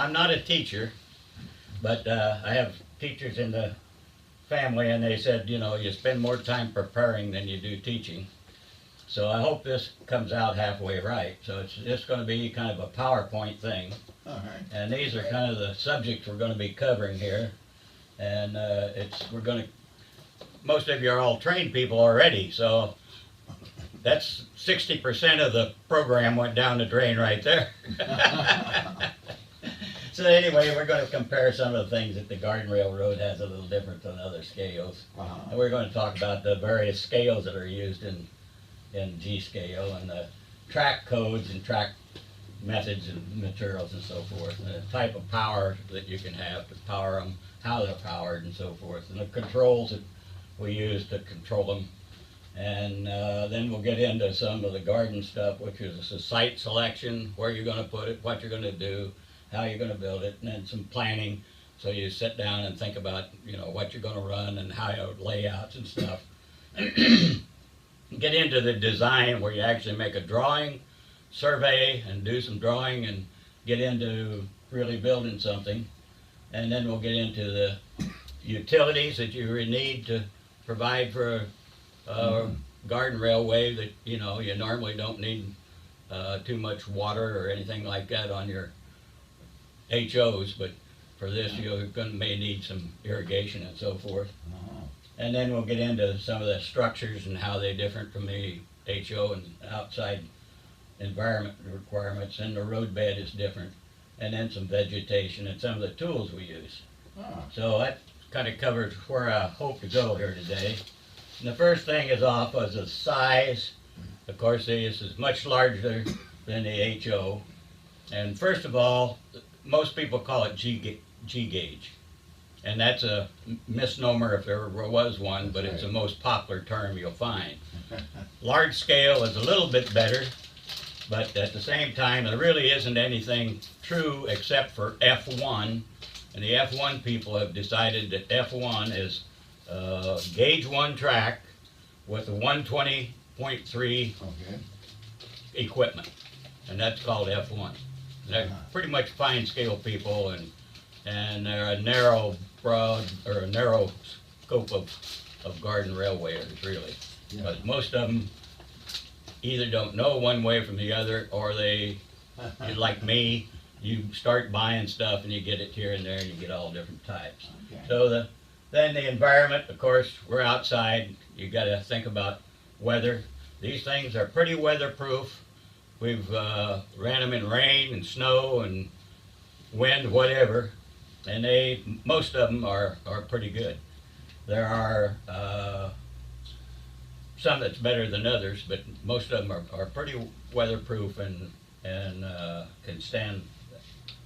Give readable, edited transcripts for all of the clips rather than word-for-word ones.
I'm not a teacher, but I have teachers in the family, and they said, you know, you spend more time preparing than you do teaching. So I hope this comes out halfway right. So it's just going to be kind of a PowerPoint thing. All right. And these are kind of the subjects we're going to be covering here. And we're going to, most of you are all trained people already, so that's 60% of the program went down the drain right there. So anyway, we're going to compare some of the things that the Garden Railroad has a little different than other scales. And we're going to talk about the various scales that are used in G-scale, and the track codes and track methods and materials and so forth, and the type of power that you can have to power them, how they're powered and so forth, and the controls that we use to control them. And then we'll get into some of the garden stuff, which is the site selection, where you're going to put it, what you're going to do, how you're going to build it, and then some planning. So you sit down and think about, you know, what you're going to run and how you layouts and stuff. Get into the design where you actually make a drawing, survey, and do some drawing, and get into really building something. And then we'll get into the utilities that you need to provide for a garden railway that, you know, you normally don't need too much water or anything like that on your HOs, but for this you're may need some irrigation and so forth. And then we'll get into some of the structures and how they're different from the HO and outside environment requirements, and the road bed is different. And then some vegetation and some of the tools we use. So that kind of covers where I hope to go here today. And the first thing is off was the size. Of course, this is much larger than the HO. And first of all, most people call it G gauge. And that's a misnomer if there was one, but it's the most popular term you'll find. Large scale is a little bit better, but at the same time, there really isn't anything true except for F1. And the F1 people have decided that F1 is gauge 1 track with a 120.3 equipment. And that's called F1. They're pretty much fine scale people, and they're a narrow scope of garden railwayers, really. But most of them either don't know one way from the other, or they, like me, you start buying stuff and you get it here and there and you get all different types. So then the environment, of course, we're outside. You got to think about weather. These things are pretty weatherproof. We've ran them in rain and snow and wind, whatever, and most of them are pretty good. There are some that's better than others, but most of them are pretty weatherproof and can stand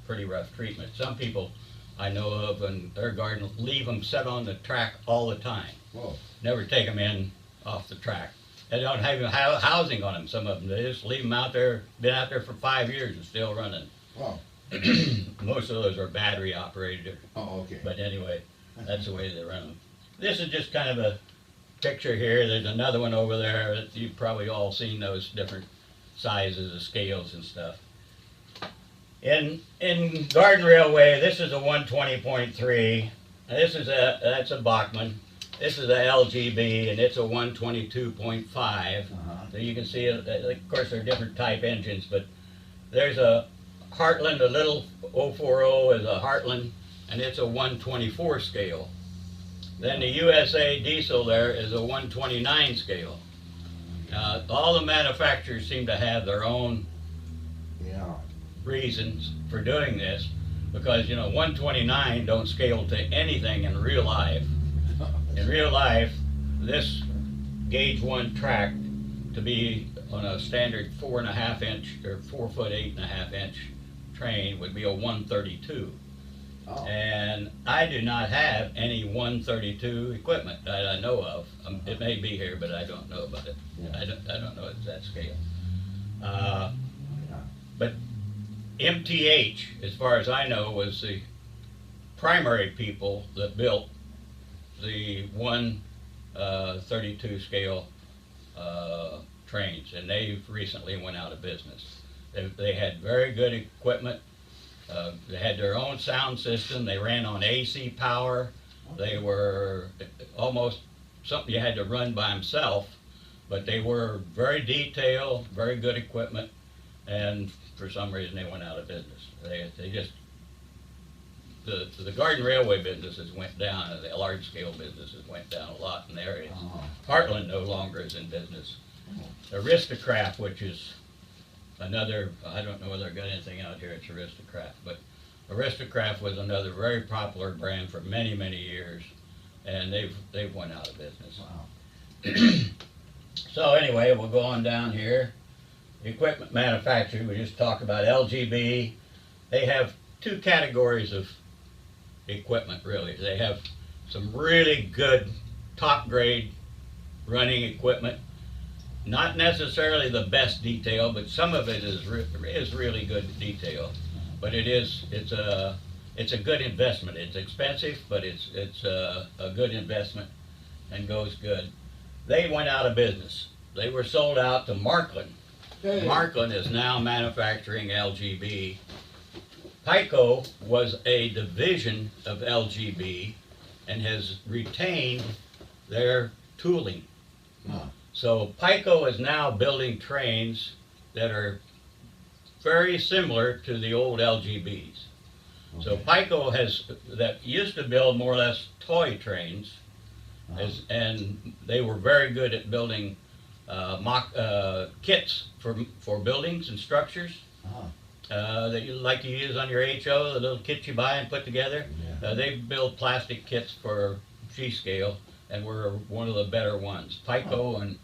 pretty rough treatment. Some people I know of in their garden leave them set on the track all the time. Never take them in off the track. They don't have housing on them, some of them. They just leave them out there, been out there for 5 years and still running. Most of those are battery operated. But anyway, that's the way they run them. This is just kind of a picture here. There's another one over there. You've probably all seen those different sizes of scales and stuff. In Garden Railway, this is a 120.3. That's a Bachmann. This is a LGB, and it's a 122.5. So you can see, of course, there are different type engines, but there's a Heartland, a little 040 is a Heartland, and it's a 124 scale. Then the USA diesel there is a 129 scale. All the manufacturers seem to have their own reasons for doing this, because, you know, 129 don't scale to anything in real life. In real life, this gauge 1 track to be on a standard 4.5 inch or 4 foot 8.5 inch train would be a 132. And I do not have any 132 equipment that I know of. It may be here, but I don't know about it. I don't know it's that scale. But MTH, as far as I know, was the primary people that built the 132 scale trains, and they recently went out of business. They had very good equipment They had their own sound system. They ran on AC power. They were almost something you had to run by himself, but they were very detailed, very good equipment, and for some reason they went out of business. They just, the garden railway businesses went down, and the large scale businesses went down a lot in the area. Heartland no longer is in business. Aristocrat, which is another, I don't know whether I got anything out here, it's Aristocrat, but Aristocrat was another very popular brand for many, many years, and they've went out of business. Wow. So anyway, we'll go on down here. Equipment manufacturing, we just talked about LGB. They have two categories of equipment, really. They have some really good top grade running equipment. Not necessarily the best detail, but some of it is really good detail. But it's a good investment. It's expensive, but it's a good investment and goes good. They went out of business. They were sold out to Markland. Hey. Markland is now manufacturing LGB. Pico was a division of LGB and has retained their tooling. Wow. So Pico is now building trains that are very similar to the old LGBs. So Okay. Pico that used to build more or less toy trains, Uh-huh. and they were very good at building kits for buildings and structures Uh-huh. that you like to use on your HO, the little kits you buy and put together. Yeah. They build plastic kits for G-scale, and we're one of the better ones. Pico and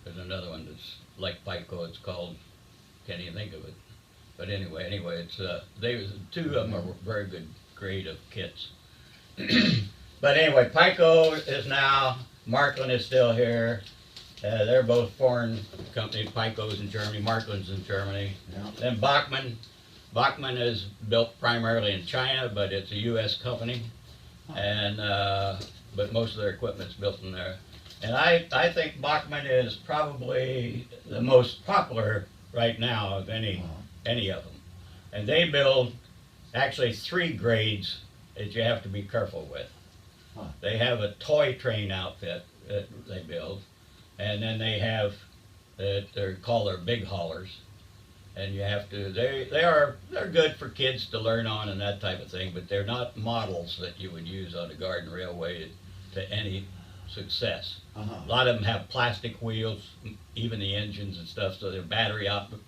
there's another one that's like Pico. It's called, can't even think of it. But anyway, it's two of them are very good grade of kits. But anyway, Pico is now, Markland is still here. They're both foreign companies. Pico's in Germany, Markland's in Germany. Yeah. Then Bachmann is built primarily in China, but it's a U.S. company, and but most of their equipment's built in there. And I think Bachmann is probably the most popular right now of any of them. And they build actually 3 grades that you have to be careful with. Huh. They have a toy train outfit that they build, and then they have they're called their big haulers, and you have to they're good for kids to learn on and that type of thing, but they're not models that you would use on a garden railway to any success. Uh-huh. A lot of them have plastic wheels, even the engines and stuff, so they're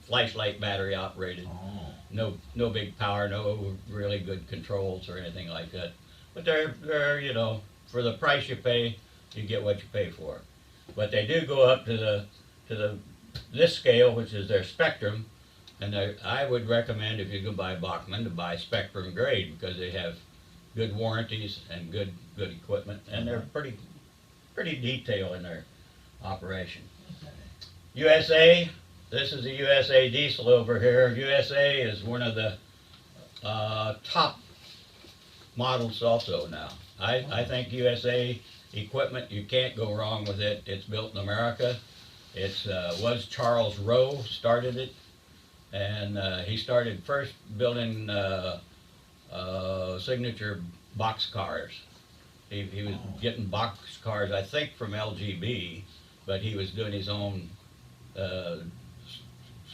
flashlight battery operated. Oh. No big power, no really good controls or anything like that. But they're for the price you pay, you get what you pay for. But they do go up to this scale, which is their Spectrum, and I would recommend, if you go buy Bachmann, to buy Spectrum grade, because they have good warranties and good equipment, and they're pretty detailed in their operation. USA, this is a USA diesel over here. USA is one of the top models also now. I think USA equipment, you can't go wrong with it. It's built in America. It was Charles Rowe started it, and he started first building signature box cars. He was getting box cars, I think, from LGB, but he was doing his own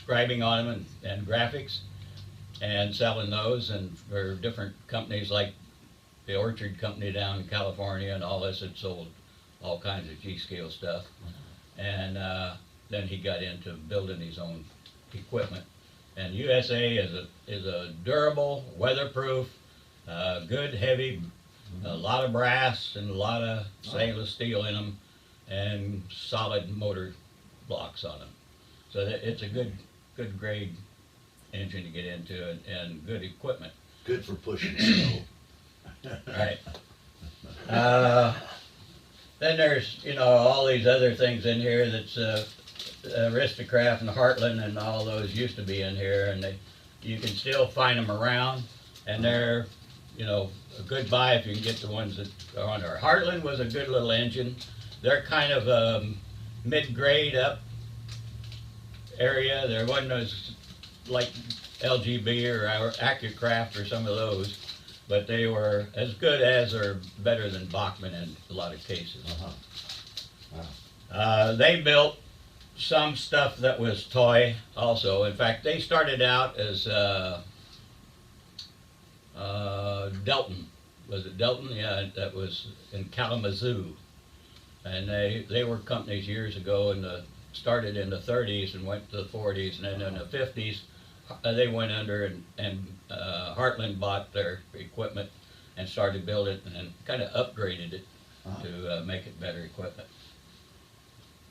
scribing on them and graphics, and selling those, and for different companies like the Orchard Company down in California and all this, had sold all kinds of G-scale stuff. And then he got into building his own equipment. And USA is a durable, weatherproof, good, heavy, a lot of brass and a lot of stainless steel in them, and solid motor blocks on them. So it's a good grade engine to get into, and good equipment. Good for pushing snow. Right. Then there's, all these other things in here that's Aristocrat and Heartland and all those used to be in here, and you can still find them around, and they're, a good buy if you can get the ones that are on there. Heartland was a good little engine. They're kind of mid-grade up area. There wasn't as, like LGB or AccuCraft or some of those, but they were as good as or better than Bachmann in a lot of cases. They built some stuff that was toy also. In fact, they started out as Delton. Was it Delton? Yeah, that was in Kalamazoo. And they were companies years ago, and started in the 30s and went to the 40s, and then in the 50s they went under, and Heartland bought their equipment and started building it and kind of upgraded it to make it better equipment.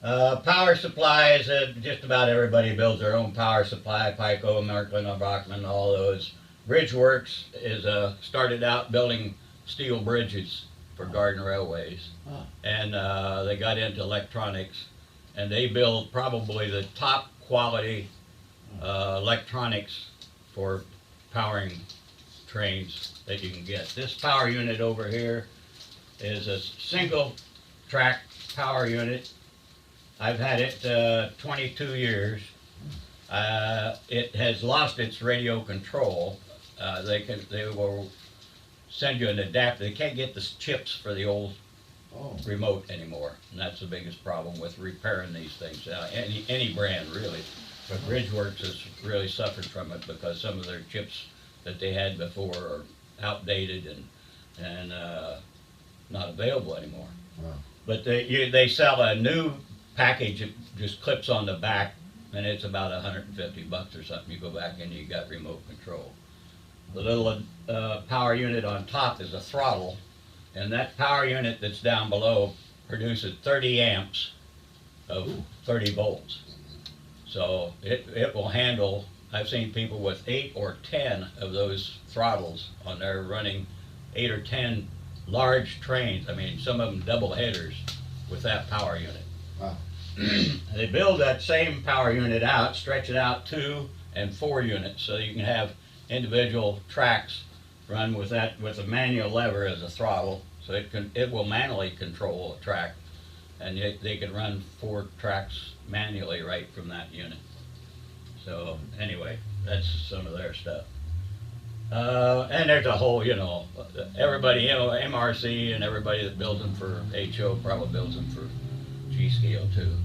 Power supplies, just about everybody builds their own power supply. Pico, Merklin, Bachmann, all those. Bridgeworks is started out building steel bridges for Garden Railways, and they got into electronics, and they build probably the top quality electronics for powering trains that you can get. This power unit over here is a single track power unit. I've had it 22 years. It has lost its radio control. They will send you an adapter. They can't get the chips for the old remote anymore, and that's the biggest problem with repairing these things. Any brand really, but Bridgeworks has really suffered from it because some of their chips that they had before are outdated and not available anymore. Wow. But they sell a new package that just clips on the back, and it's about $150 or something. You go back and you got remote control. The little power unit on top is a throttle, and that power unit that's down below produces 30 amps of 30 volts. So it will handle, I've seen people with 8 or 10 of those throttles on there running 8 or 10 large trains. I mean, some of them double headers with that power unit. Wow. They build that same power unit out, stretch it out 2 and 4 units, so you can have individual tracks run with that, with a manual lever as a throttle, so it will manually control a track, and they can run 4 tracks manually right from that unit. So anyway, that's some of their stuff. And there's a whole, everybody, MRC and everybody that builds them for HO probably builds them for G-Scale too.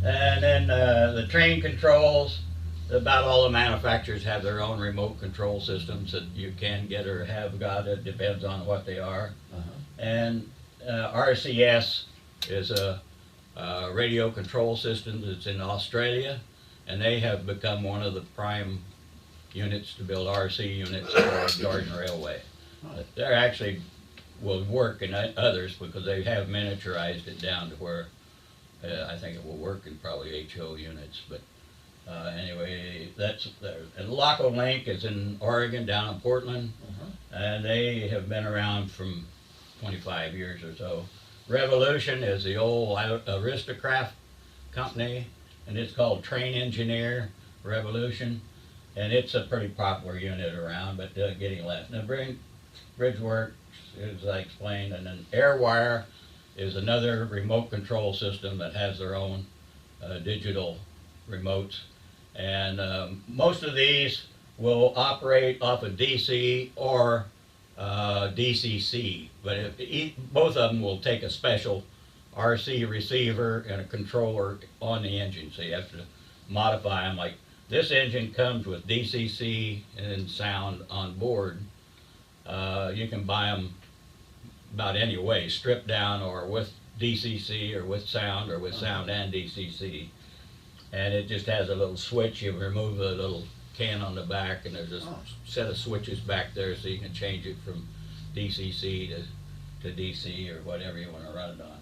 And then the train controls, about all the manufacturers have their own remote control systems that you can get or have got. It depends on what they are. And RCS is a radio control system that's in Australia, and they have become one of the prime units to build RC units for Garden Railway. They're actually will work in others because they have miniaturized it down to where I think it will work in probably HO units. But anyway, that's there. And Loco Link is in Oregon, down in Portland, and they have been around from 25 years or so. Revolution is the old Aristocraft company, and it's called Train Engineer Revolution, and it's a pretty popular unit around, but getting less. Now, Bridgeworks, as I explained, and then Airwire is another remote control system that has their own digital remotes, and most of these will operate off of DC or DCC, but both of them will take a special RC receiver and a controller on the engine, so you have to modify them. Like this engine comes with DCC and sound on board. You can buy them about any way, stripped down or with DCC or with sound and DCC. And it just has a little switch. You remove a little can on the back, and there's a set of switches back there so you can change it from DCC to DC or whatever you want to run it on.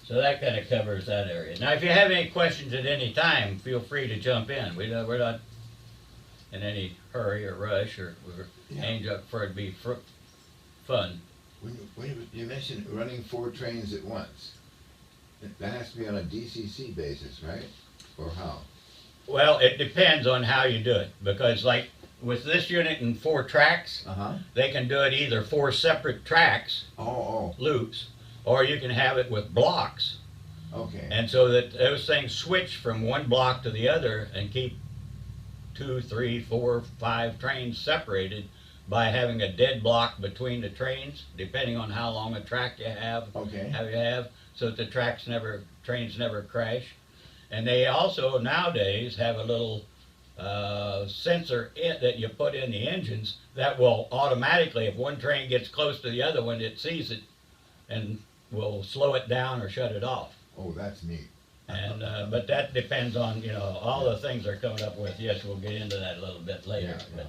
So that kind of covers that area. Now if you have any questions at any time, feel free to jump in. We're not in any hurry or rush, or we're aimed up for it to be fun. When you mentioned running 4 trains at once, that has to be on a DCC basis, right? Or how? Well, it depends on how you do it, because like with this unit and 4 tracks, they can do it either 4 separate tracks, loops, or you can have it with blocks. Okay. And so that those things switch from one block to the other and keep 2, 3, 4, 5 trains separated by having a dead block between the trains, depending on how long a track you have, Okay. so that the trains never crash. And they also nowadays have a little sensor that you put in the engines that will automatically, if one train gets close to the other one, it sees it and will slow it down or shut it off. Oh, that's neat. And but that depends on, you know, all the things they're coming up with. Yes, we'll get into that a little bit later. Yeah,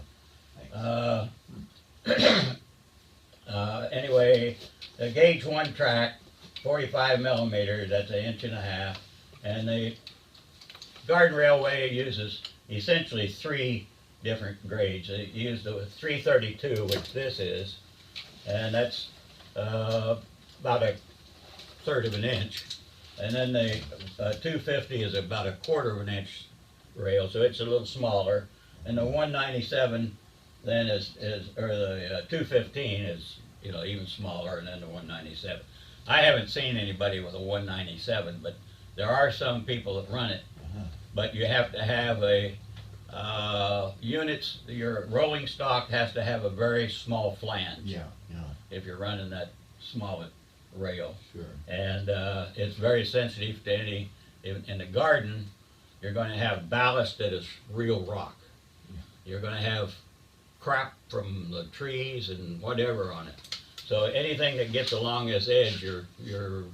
But, anyway, the gauge 1 track, 45 millimeters, that's 1.5 inches, and the Garden Railway uses essentially 3 different grades. They use the 332, which this is, and that's about 1/3 of an inch. And then the 250 is about 1/4 of an inch rail, so it's a little smaller. And the 197 then or the 215 is, you know, even smaller, and then the 197. I haven't seen anybody with a 197, but there are some people that run it. But you have to have your rolling stock has to have a very small flange. Yeah. If you're running that small rail. Sure. And it's very sensitive to any, in the garden, you're going to have ballast that is real rock. You're going to have crap from the trees and whatever on it. So anything that gets along this edge, your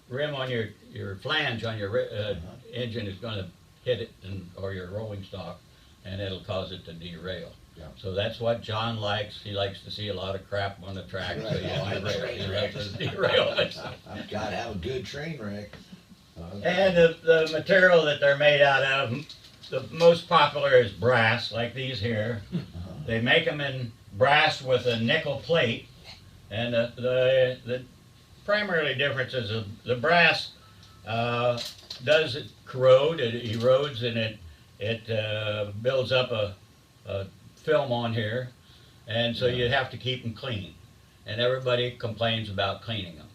rim on your flange on your engine is going to hit it, or your rolling stock, and it'll cause it to derail. Yeah. So that's what John likes. He likes to see a lot of crap on the track. Right. So he likes to derail it. I've got to have a good train wreck. And the material that they're made out of, the most popular is brass, like these here. They make them in brass with a nickel plate, and the primarily difference is the brass does corrode, it erodes, and it builds up a film on here, and so you have to keep them clean. And everybody complains about cleaning them.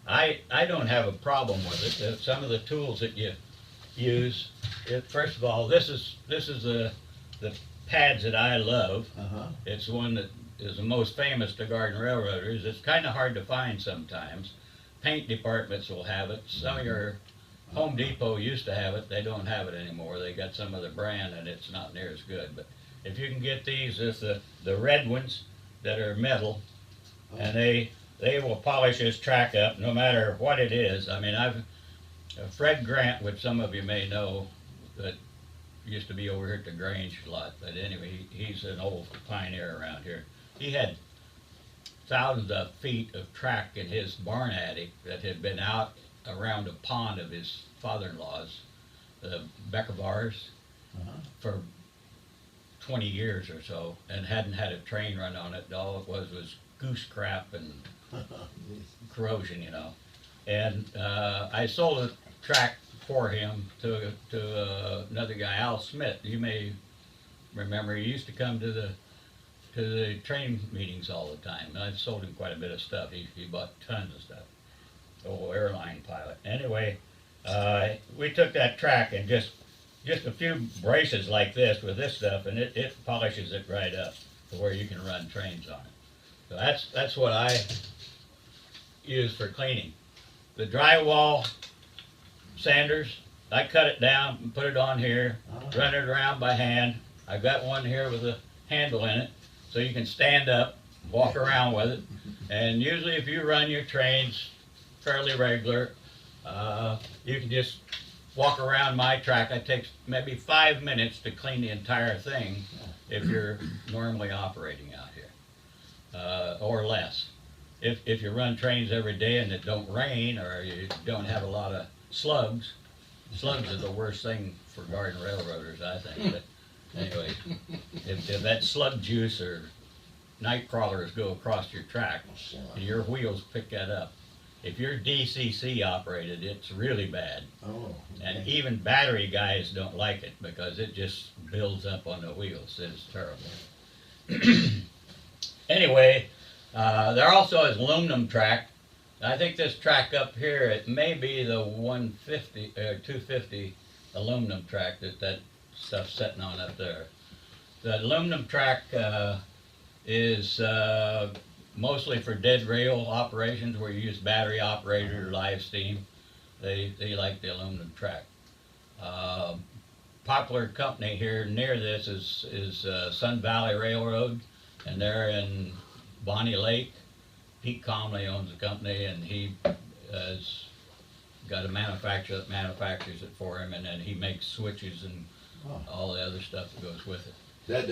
I don't have a problem with it. Some of the tools that you use, first of all, this is the pads that I love. It's one that is the most famous to Garden Railroaders. It's kind of hard to find sometimes. Paint departments will have it. Some of your Home Depot used to have it. They don't have it anymore. They got some other brand and it's not near as good. But if you can get these, it's the red ones that are metal, and they will polish this track up no matter what it is. I mean, Fred Grant, which some of you may know, that used to be over here at the Grange a lot. But anyway, he's an old pioneer around here. He had thousands of feet of track in his barn attic that had been out around a pond of his father-in-law's, the Beckavars, for 20 years or so, and hadn't had a train run on it. All it was goose crap and corrosion, you know. And I sold a track for him to another guy, Al Smith. You may remember, he used to come to the train meetings all the time, and I've sold him quite a bit of stuff. He bought tons of stuff. Old airline pilot. Anyway, we took that track and just a few braces like this with this stuff, and it polishes it right up to where you can run trains on it. So that's what I use for cleaning. The drywall sanders, I cut it down and put it on here, run it around by hand. I've got one here with a handle in it, so you can stand up, walk around with it. And usually if you run your trains fairly regular, you can just walk around my track. It takes maybe 5 minutes to clean the entire thing if you're normally operating out here, or less. If you run trains every day and it don't rain, or you don't have a lot of slugs are the worst thing for Garden Railroaders, I think. But anyway, if that slug juice or night crawlers go across your track, and your wheels pick that up. If you're DCC operated, it's really bad. And even battery guys don't like it because it just builds up on the wheels. It's terrible. Anyway, there also is aluminum track. I think this track up here, it may be the 250 aluminum track that stuff sitting on up there. The aluminum track, is, mostly for dead rail operations where you use battery operated or live steam. They like the aluminum track. Popular company here near this is Sun Valley Railroad, and they're in Bonnie Lake. Pete Comley owns the company, and he has got a manufacturer that manufactures it for him, and then he makes switches and Oh. all the other stuff that goes with it. That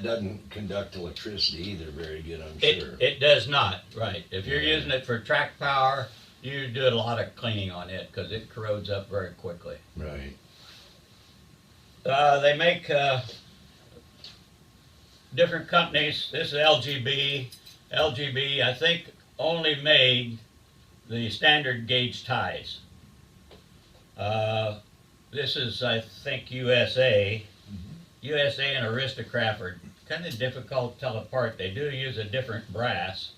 doesn't conduct electricity either very good, I'm sure. It does not, right. If you're using it for track power, you do a lot of cleaning on it because it corrodes up very quickly. Right. They make different companies. This is LGB. LGB, I think, only made the standard gauge ties. This is, I think, USA. USA and Aristocrat are kind of difficult to tell apart. They do use a different brass,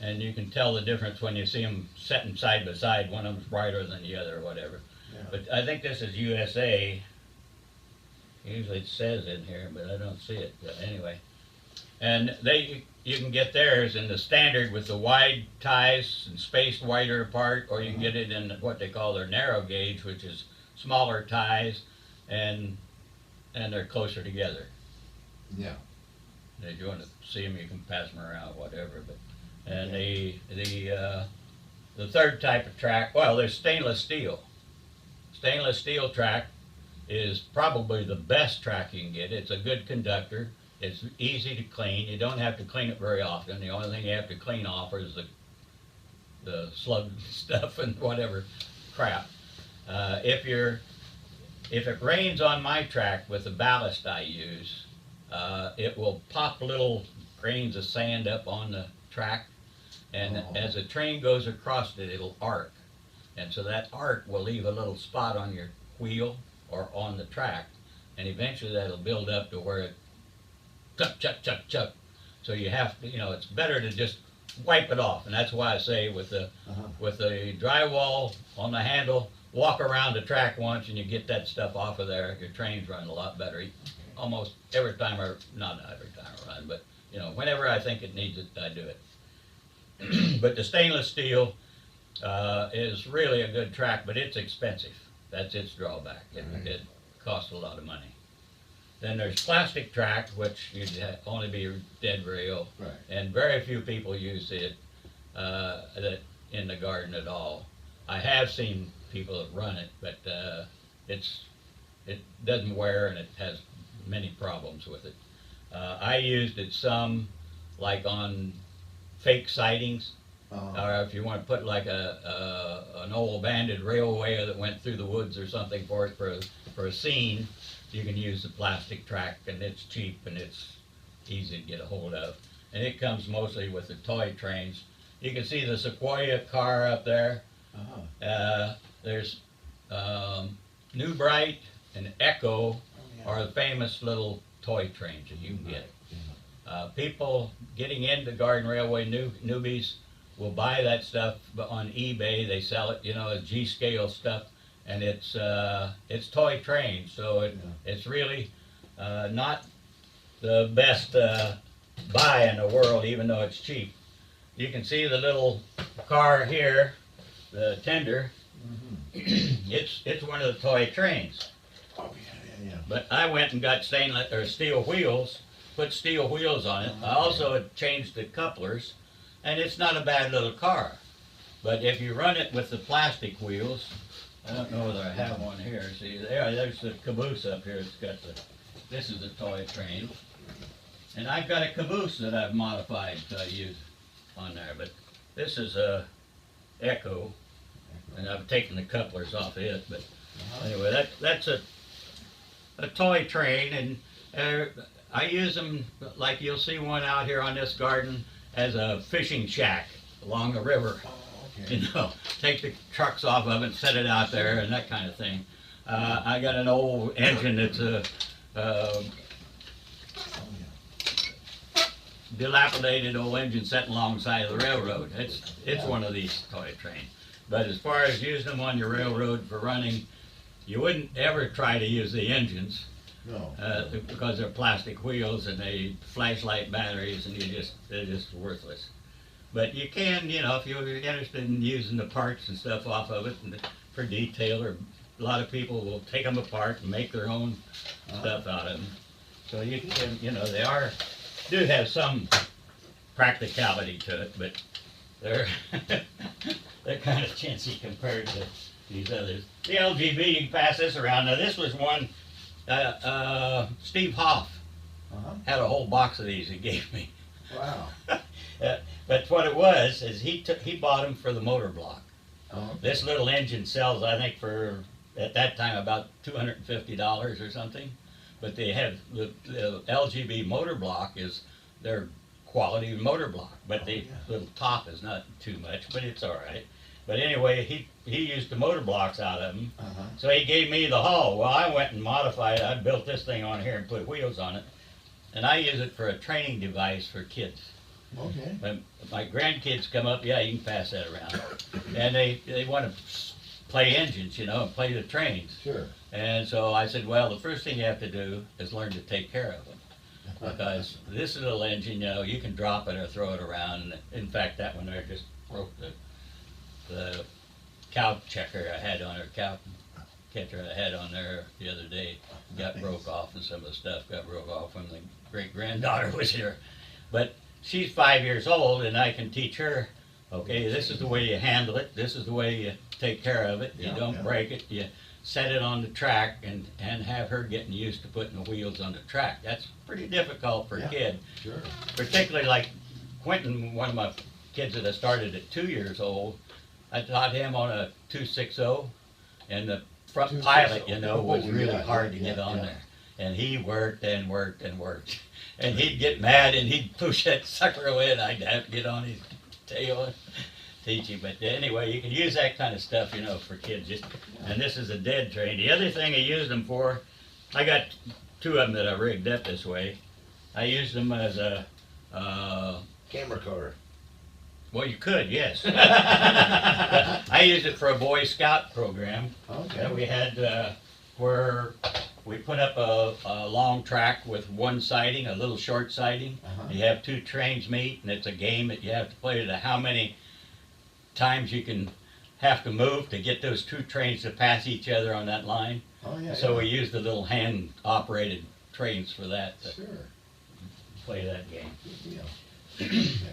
and you can tell the difference when you see them sitting side by side. One of them's brighter than the other or whatever. Yeah. But I think this is USA. Usually it says in here, but I don't see it. But anyway, and you can get theirs in the standard with the wide ties and spaced wider apart, or you can get it in what they call their narrow gauge, which is smaller ties, and they're closer together. Yeah. If you want to see them, you can pass them around, whatever. But and the third type of track, well, there's stainless steel. Stainless steel track is probably the best track you can get. It's a good conductor. It's easy to clean. You don't have to clean it very often. The only thing you have to clean off is the slug stuff and whatever crap. If it rains on my track with the ballast I use, it will pop little grains of sand up on the track, and as the train goes across it, it'll arc. And so that arc will leave a little spot on your wheel or on the track, and eventually that'll build up to where it chuck, chuck, chuck, chuck. So you have to, it's better to just wipe it off. And that's why I say with the drywall on the handle, walk around the track once and you get that stuff off of there. Your train's running a lot better. Almost every time not every time I run, but whenever I think it needs it, I do it. But the stainless steel is really a good track, but it's expensive. That's its drawback. It costs a lot of money. Then there's plastic track, which you'd only be dead rail, Right. and very few people use it in the garden at all. I have seen people that run it, but it doesn't wear and it has many problems with it. I used it some, like on fake sightings, or if you want to put like an old abandoned railway that went through the woods or something for a scene, you can use the plastic track, and it's cheap and it's easy to get a hold of. And it comes mostly with the toy trains. You can see the Sequoia car up there. There's New Bright and Echo are the famous little toy trains that you can get. People getting into Garden Railway newbies will buy that stuff on eBay. They sell it, as G-scale stuff, and it's toy trains, so it's really not the best buy in the world, even though it's cheap. You can see the little car here, the tender. It's one of the toy trains. Oh, yeah. But I went and got stainless or steel wheels, put steel wheels on it. I also had changed the couplers, and it's not a bad little car. But if you run it with the plastic wheels, I don't know whether I have one here. See, there's the caboose up here. This is the toy train. And I've got a caboose that I've modified to use on there. But this is a Echo, and I've taken the couplers off it. But anyway, that's a toy train, and I use them like you'll see one out here on this garden as a fishing shack along the river. Okay. Take the trucks off of it, set it out there, and that kind of thing. I got an old engine that's a dilapidated old engine sitting alongside of the railroad. It's one of these toy trains. But as far as using them on your railroad for running, You wouldn't ever try to use the engines, No. because they're plastic wheels and they flashlight batteries and they're just worthless. But you can, if you're interested in using the parts and stuff off of it and for detail, or a lot of people will take them apart and make their own stuff out of them. So you can, do have some practicality to it, but they're they're kind of chintzy compared to these others. The LGB, you can pass this around. Now this was one, Steve Hoff Uh-huh. had a whole box of these he gave me. Wow. But what it was is he bought them for the motor block. Oh, This little engine sells, I think, for at that time about $250 or something. But they have the LGB motor block is their quality motor block, but the little top is not too much, but it's all right. But anyway, he used the motor blocks out of them, uh-huh. so he gave me the hull. Well, I went and modified it. I built this thing on here and put wheels on it, and I use it for a training device for kids. Okay. When my grandkids come up, yeah, you can pass that around, and they want to play engines, and play the trains. Sure. And so I said, well, the first thing you have to do is learn to take care of them. Because this little engine, you can drop it or throw it around. In fact, that one there just broke the cow checker I had on there, cow catcher I had on there the other day. Got broke off, and some of the stuff got broke off when the great-granddaughter was here. But she's 5 years old, and I can teach her, okay, this is the way you handle it. This is the way you take care of it. You Yeah, don't yeah. break it. You set it on the track and have her getting used to putting the wheels on the track. That's pretty difficult for a Yeah. kid, Sure. particularly like Quentin, one of my kids that I started at 2 years old. I taught him on a 260, and the front 260. pilot, was Oh, really yeah, hard to yeah, get on yeah. there. And he worked and worked and worked. And he'd get mad and he'd push that sucker away, and I'd have to get on his tail and teach him. But anyway, you can use that kind of stuff, for kids. And this is a dead train. The other thing I used them for, I got two of them that I rigged up this way. I used them as a, Camera car. well, you could, yes. But I used it for a Boy Scout program that Okay. we had, where we put up a long track with one siding, a little short siding. Uh-huh. You have two trains meet, and it's a game that you have to play to how many times you can have to move to get those two trains to pass each other on that line. Oh, yeah. So we yeah. used the little hand-operated trains for that, to Sure. play that game. Good deal. Yeah.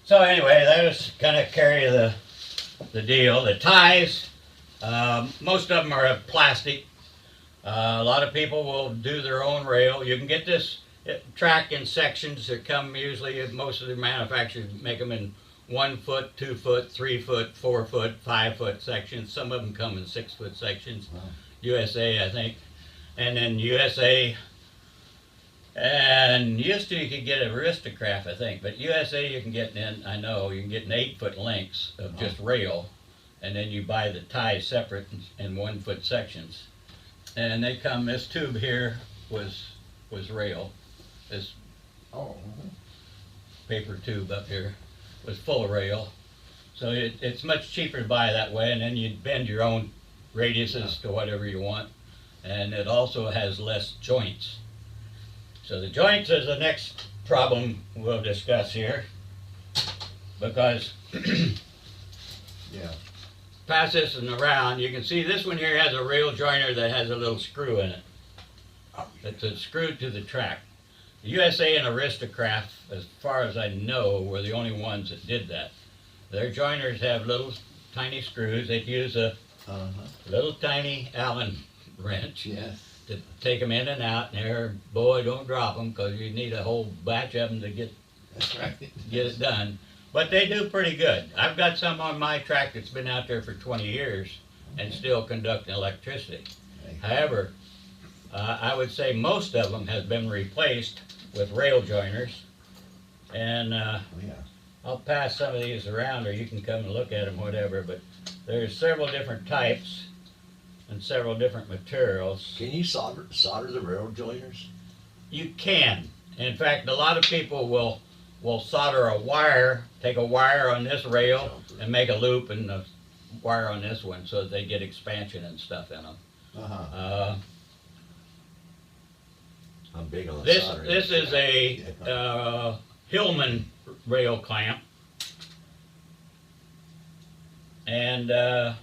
So anyway, that was kind of carry the deal. The ties, most of them are of plastic. A lot of people will do their own rail. You can get this track in sections that come usually, most of the manufacturers make them in 1 foot, 2 foot, 3 foot, 4 foot, 5 foot sections. Some of them come in 6 foot sections. Wow. USA, I think. And then USA, and used to you could get a Aristocraft, I think, but USA you can get in, I know, you can get in 8 foot lengths of just rail, and then you buy the ties separate in 1 foot sections. And they come, this tube here was rail. This Oh, paper tube up here was full of rail. So it's much cheaper to buy that way, and then you bend your own radiuses to whatever you want. And it also has less joints. So the joints is the next problem we'll discuss here. Because yeah. pass this one around, you can see this one here has a rail joiner that has a little screw in it. It's a screw to the track. The USA and Aristocraft, as far as I know, were the only ones that did that. Their joiners have little tiny screws. They'd use a Uh-huh. little tiny Allen wrench Yes. to take them in and out, and there, boy, don't drop them, because you need a whole batch of them to get That's right. it done. But they do pretty good. I've got some on my track that's been out there for 20 years and still conducting electricity. However, I would say most of them have been replaced with rail joiners. And Oh, yeah. I'll pass some of these around, or you can come and look at them, whatever. But there's several different types and several different materials. Can you solder the rail joiners? You can. In fact, a lot of people will solder a wire, take a wire on this rail and make a loop, and wire on this one so that they get expansion and stuff in them. Uh-huh. I'm big on This soldering. is a Hillman rail clamp, and I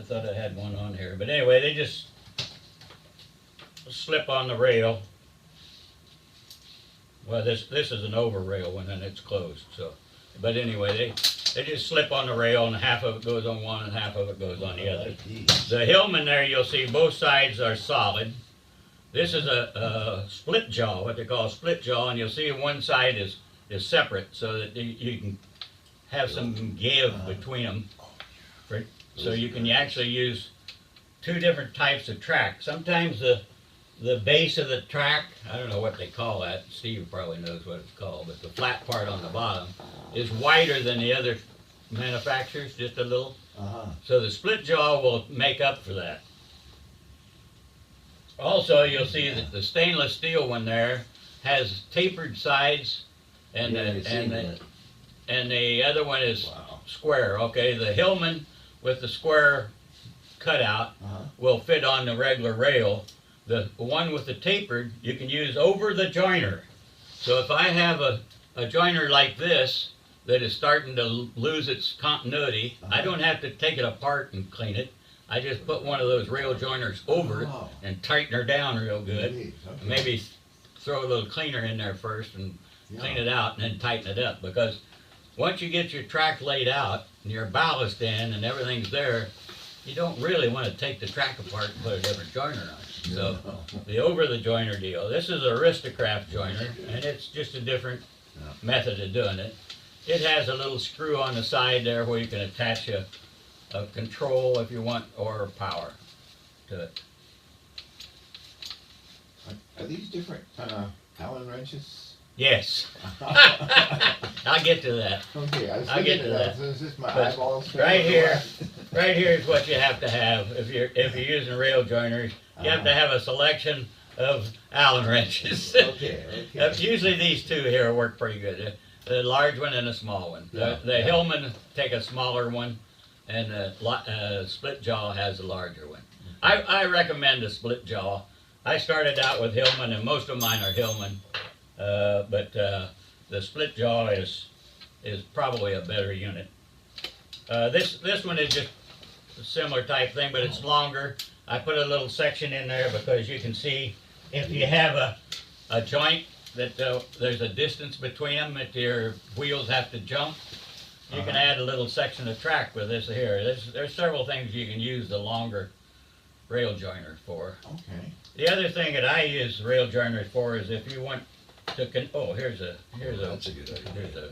thought I had one on here, but anyway, they just slip on the rail. Well, this is an over rail one, and it's closed. So, but anyway, they just slip on the rail, and half of it goes on one, and half of it goes on the other. The Hillman there, you'll see both sides are solid. This is a split jaw, what they call a split jaw, and you'll see one side is separate so that you can have some give between them. So you can actually use two different types of track. Sometimes the base of the track, I don't know what they call that, Steve probably knows what it's called, but the flat part on the bottom is wider than the other manufacturers, just a little. Uh-huh. So the split jaw will make up for that. Also, you'll see that the stainless steel one there has tapered sides, and Yeah, I've seen that. and the other one is Wow. square. Okay, the Hillman with the square cutout Uh-huh. will fit on the regular rail. The one with the tapered you can use over the joiner. So if I have a joiner like this that is starting to lose its continuity, I don't have to take it apart and clean it. I just put one of those rail joiners over it Oh. and tighten her down real good. Neat, okay. Maybe throw a little cleaner in there first and clean Yeah. it out and then tighten it up, because once you get your track laid out and your ballast in and everything's there, you don't really want to take the track apart and put a different joiner on it. So the over the joiner deal, this is a Aristocraft joiner, and it's just a different Yeah. method of doing it. It has a little screw on the side there where you can attach a control if you want, or power to it. Are these different Allen wrenches? Yes, I'll get to that. Okay, I was I'll get thinking to that. that. Is this my But eyeballs? right here, right here is what you have to have if you're using rail joiners. You have to have a selection of Allen wrenches. Okay, okay. Usually these two here work pretty good. The large one and a small one. Yeah, The yeah. Hillman take a smaller one, and the split jaw has a larger one. I recommend a split jaw. I started out with Hillman, and most of mine are Hillman, but the split jaw is probably a better unit. This one is just a similar type thing, but it's longer. I put a little section in there because you can see if you have a joint that there's a distance between them that your wheels have to jump, you can add a little section of track with this here. There's several things you can use the longer rail joiner for. Okay. The other thing that I use rail joiners for is if you want to here's a That's a good idea. here's a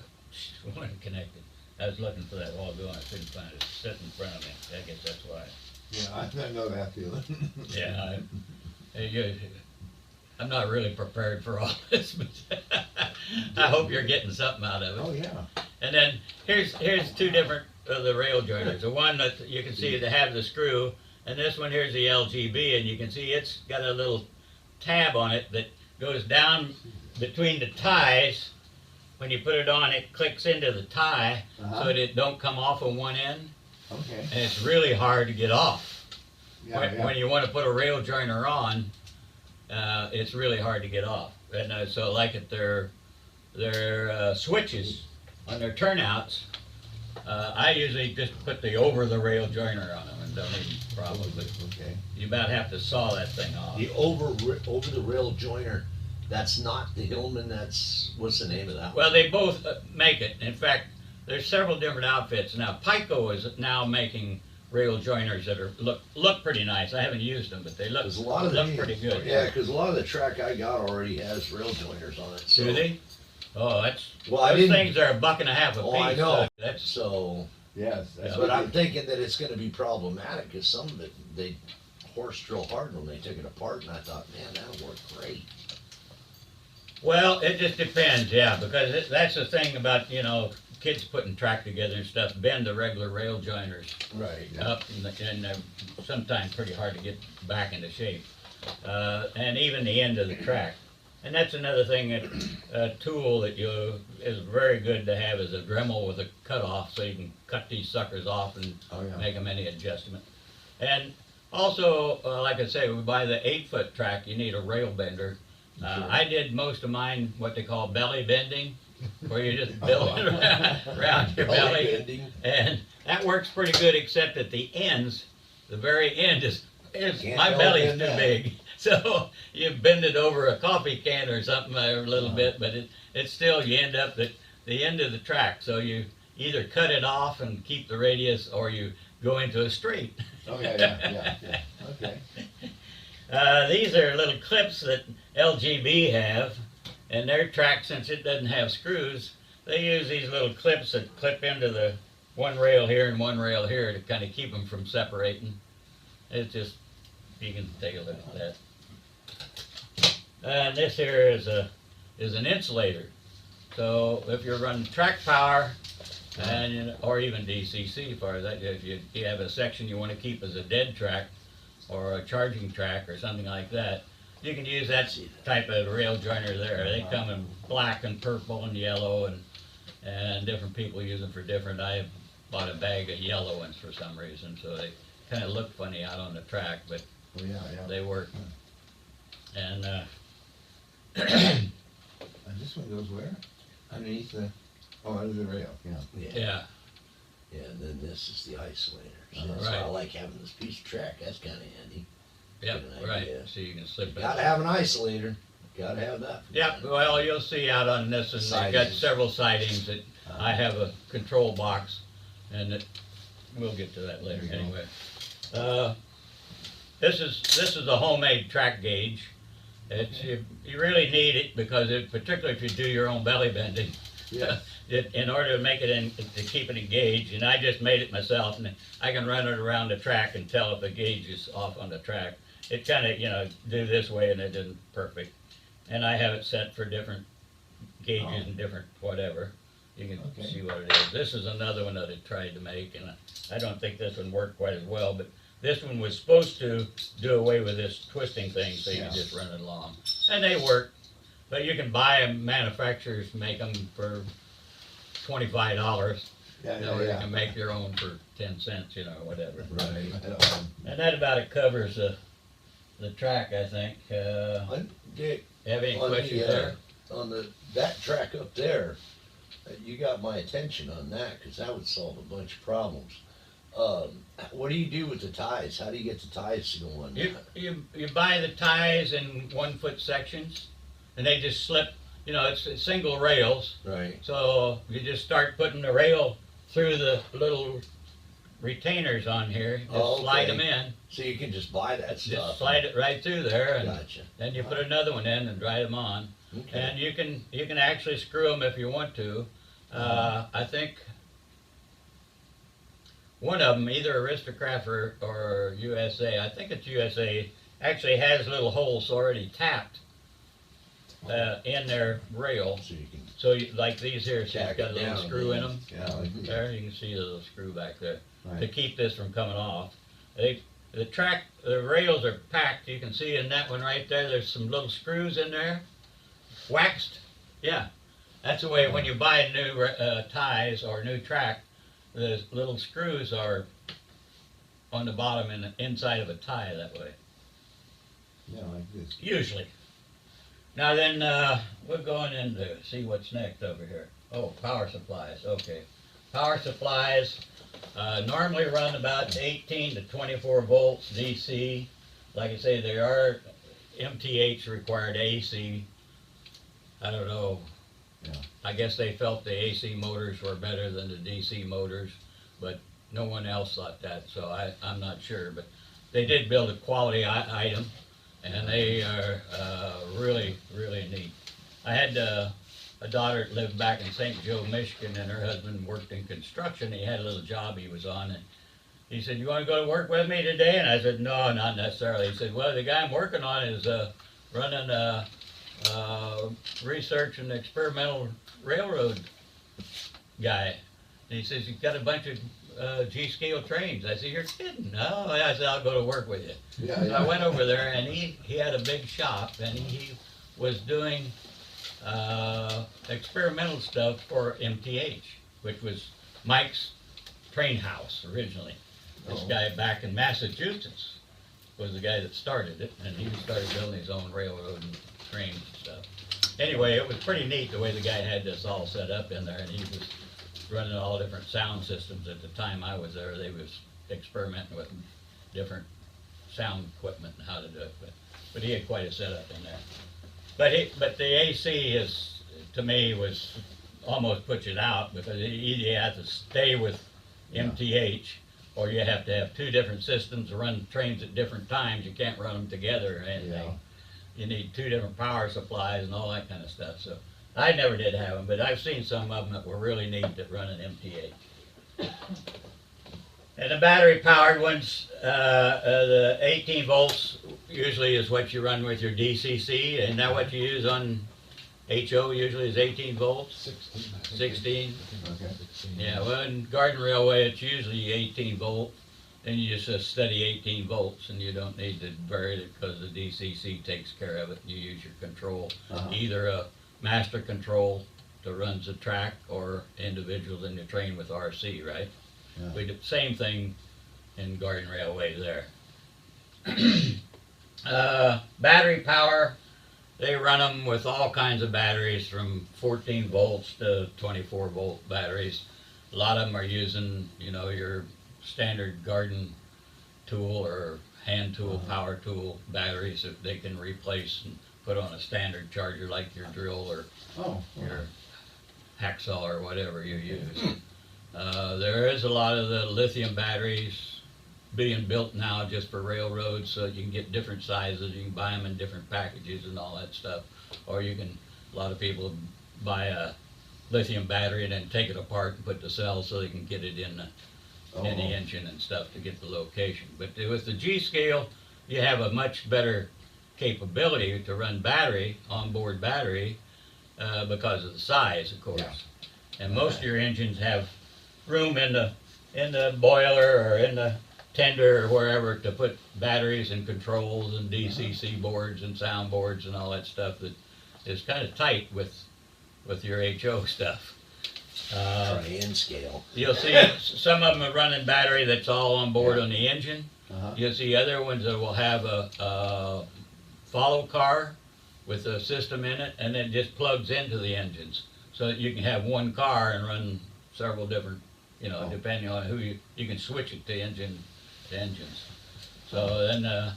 one connected. I was looking for that while ago and I couldn't find it. It's sitting in front of me. I guess that's why. Yeah, I know that feeling. Yeah, I'm not really prepared for all this, but I hope you're getting something out of it. Oh, yeah. And then here's two different of the rail joiners. The one that you can see that have the screw, and this one here's the LGB, and you can see it's got a little tab on it that goes down between the ties. When you put it on, it clicks into the tie so that it don't come off on one end, Okay. and it's really hard to get off. Yeah, When, yeah. when you want to put a rail joiner on, it's really hard to get off. And so like at their switches on their turnouts, I usually just put the over the rail joiner on them and don't even problem. But Okay. you about have to saw that thing off. The over the rail joiner, that's not the Hillman, what's the name of that one? Well, they both make it. In fact, there's several different outfits now. Pico is now making rail joiners that look pretty nice. I haven't used them, but they look There's a lot of look pretty good. Yeah, because a lot of the track I got already has rail joiners on it. So. Do they? Oh, that's Well, I those didn't. things are $1.50 a piece. Oh, I know. So that's So, Yes. That's Yeah. what but I'm they- thinking that it's gonna be problematic, because some of it, they horsed real hard when they took it apart, and I thought, man, that'll work great. well, it just depends, yeah, because that's the thing about kids putting track together and stuff. Bend the regular rail joiners Right. up, and they're sometimes pretty hard to get back into shape. And even the end of the track. And that's another thing, that a tool that is very good to have is a Dremel with a cutoff, so you can cut these suckers off and Oh, yeah. make them any adjustment. And also, like I say, we buy the 8-foot track, you need a rail bender. Sure. I did most of mine what they call belly bending, where you just build it around your belly. Bending. And that works pretty good, except at the ends, the very end is Can't my go belly's in too that. big. So you bend it over a coffee can or something a little bit, but it's still, you end up at the end of the track. So you either cut it off and keep the radius, or you go into a straight. Oh, yeah, okay. These are little clips that LGB have, and their track, since it doesn't have screws, they use these little clips that clip into the one rail here and one rail here to kind of keep them from separating. It's just, you can take a look at that. And this here is an insulator. So if you're running track power, and or even DCC, for that, if you have a section you want to keep as a dead track or a charging track or something like that, you can use that type of rail joiner there. They come in black and purple and yellow, and different people use them for different. I bought a bag of yellow ones for some reason, so they kind of look funny out on the track, but Oh, yeah. they work. And And this one goes where? Underneath the, under the rail, yeah. yeah, Yeah, and then this is the isolator. So Uh-huh. that's why I Right. like having this piece of track. That's kind of handy. yep, Good right. idea. So you can slip Gotta it. have an isolator. Gotta have that. Yep, well, you'll see out on this, and they've got Sidings. several sidings that I have a control box, and we'll get to that later There you go. anyway. This is a homemade track gauge. It's, you really need it because particularly if you do your own belly bending, Yeah. in order to make it to keep it engaged, and I just made it myself, and I can run it around the track and tell if the gauge is off on the track. It kind of, do this way and it isn't perfect. And I have it set for different gauges and different whatever. You can Okay. see what it is. This is another one that I tried to make, and I don't think this one worked quite as well, but this one was supposed to do away with this twisting thing, so you Yeah. can just run it along. And they work, but you can buy them, manufacturers make them for $25. Yeah, Or you can make your own for 10 cents, whatever. Right. And that about it covers the track, I think. Dick, Have any on questions the, there? that track up there, you got my attention on that, cause that would solve a bunch of problems. What do you do with the ties? How do you get the ties to go on that? You buy the ties in 1-foot sections, and they just slip, it's single rails. Right, So you just start putting the rail through the little retainers on here, just Oh, slide okay. them in, so you can just buy that stuff? just slide it right through there, and Gotcha. then you put another one in and drive them on. Okay. And you can actually screw them if you want to. I think one of them, either Aristocrat or USA, I think it's USA, actually has little holes already tapped in their rail. So you can, So like these here, so it's Tack got a it little down, screw in yeah. them. Yeah, like this. There, you can see the little screw back there to Right. keep this from coming off. The rails are packed. You can see in that one right there, there's some little screws in there, waxed. Yeah, that's the way when you buy new ties or new track, the little screws are on the bottom and the inside of a tie that way. Yeah, like this. Usually. Now then, we're going into see what's next over here. Oh, power supplies. Okay, power supplies normally run about 18 to 24 volts DC. Like I say, there are MTH required AC. I don't know. Yeah. I guess they felt the AC motors were better than the DC motors, but no one else thought that, so I'm not sure. But they did build a quality item, and they are really, really neat. I had a daughter that lived back in St. Joe, Michigan, and her husband worked in construction. He had a little job he was on, and he said, "You want to go to work with me today?" And I said, "No, not necessarily." He said, "Well, the guy I'm working on is running research and experimental railroad guy." And he says, "He's got a bunch of G-scale trains." I said, "You're kidding?" "No." I said, "I'll go to work with you." Yeah, So I yeah. went over there, and he had a big shop, and he was doing experimental stuff for MTH, which was Mike's train house originally. This Oh. guy back in Massachusetts was the guy that started it, and he started building his own railroad and trains and stuff. Anyway, it was pretty neat the way the guy had this all set up in there, and he was running all different sound systems. At the time I was there, they was experimenting with different sound equipment and how to do it, but he had quite a setup in there. But the AC is, to me, was almost puts it out, because either you have to stay with MTH, or you have to have two different systems to run trains at different times. You can't run them together or anything. Yeah. You need two different power supplies and all that kind of stuff. So I never did have them, but I've seen some of them that were really neat that run an MTH. And the battery powered ones, the 18 volts usually is what you run with your DCC. Isn't that what you use on HO usually is 18 volts? 16? Okay. Yeah, well, in Garden Railway, it's usually 18 volt, and you just steady 18 volts, and you don't need to vary it because the DCC takes care of it. You use your control, Uh-huh. either a master control that runs the track, or individuals in the train with RC, right? Yeah. We did the same thing in Garden Railway there. Battery power, they run them with all kinds of batteries from 14 volts to 24 volt batteries. A lot of them are using, your standard garden tool or hand tool, power tool batteries that they can replace and put on a standard charger like your drill or Oh, your hacksaw or whatever you use. There is a lot of the lithium batteries being built now just for railroads, so you can get different sizes. You can buy them in different packages and all that stuff. Or a lot of people buy a lithium battery and then take it apart and put the cells so they can get it in the engine and stuff to get the location. But with the G scale, you have a much better capability to run battery, onboard battery, because of the size, of course. Yeah. And most of your engines have room in the boiler or in the tender or wherever to put batteries and controls and DCC boards and sound boards and all that stuff that is kind of tight with your HO stuff. Try-in scale. You'll see some of them are running battery that's all on board on the engine. Uh-huh. You'll see other ones that will have a follow car with a system in it, and it just plugs into the engines, so that you can have one car and run several different, Oh. depending on who you can switch it to engines. So then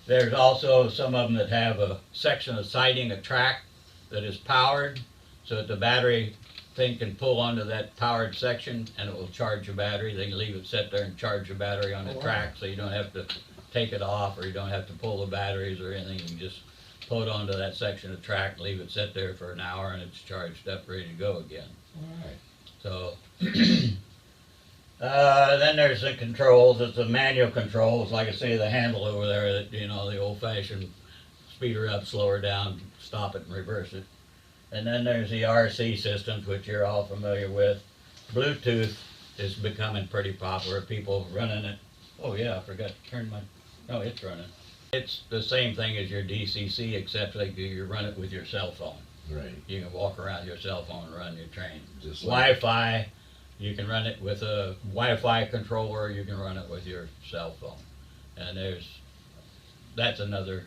there's also some of them that have a section of siding, a track that is powered, so that the battery thing can pull onto that powered section and it will charge your battery. They can leave it sit there and charge your battery on the Oh, wow. track, so you don't have to take it off, or you don't have to pull the batteries or anything. You can just pull it onto that section of track, leave it sit there for an hour, and it's charged up, ready to go again. All right. So, then there's the controls. It's the manual controls, like I say, the handle over there that, the old fashioned speed her up, slow her down, stop it and reverse it. And then there's the RC systems, which you're all familiar with. Bluetooth is becoming pretty popular. People running it. Oh yeah, I forgot to turn no, it's running. It's the same thing as your DCC, except like you run it with your cell phone. Right. You can walk around your cell phone and run your train. Just like Wi-Fi, you can run it with a Wi-Fi controller, you can run it with your cell phone. And that's another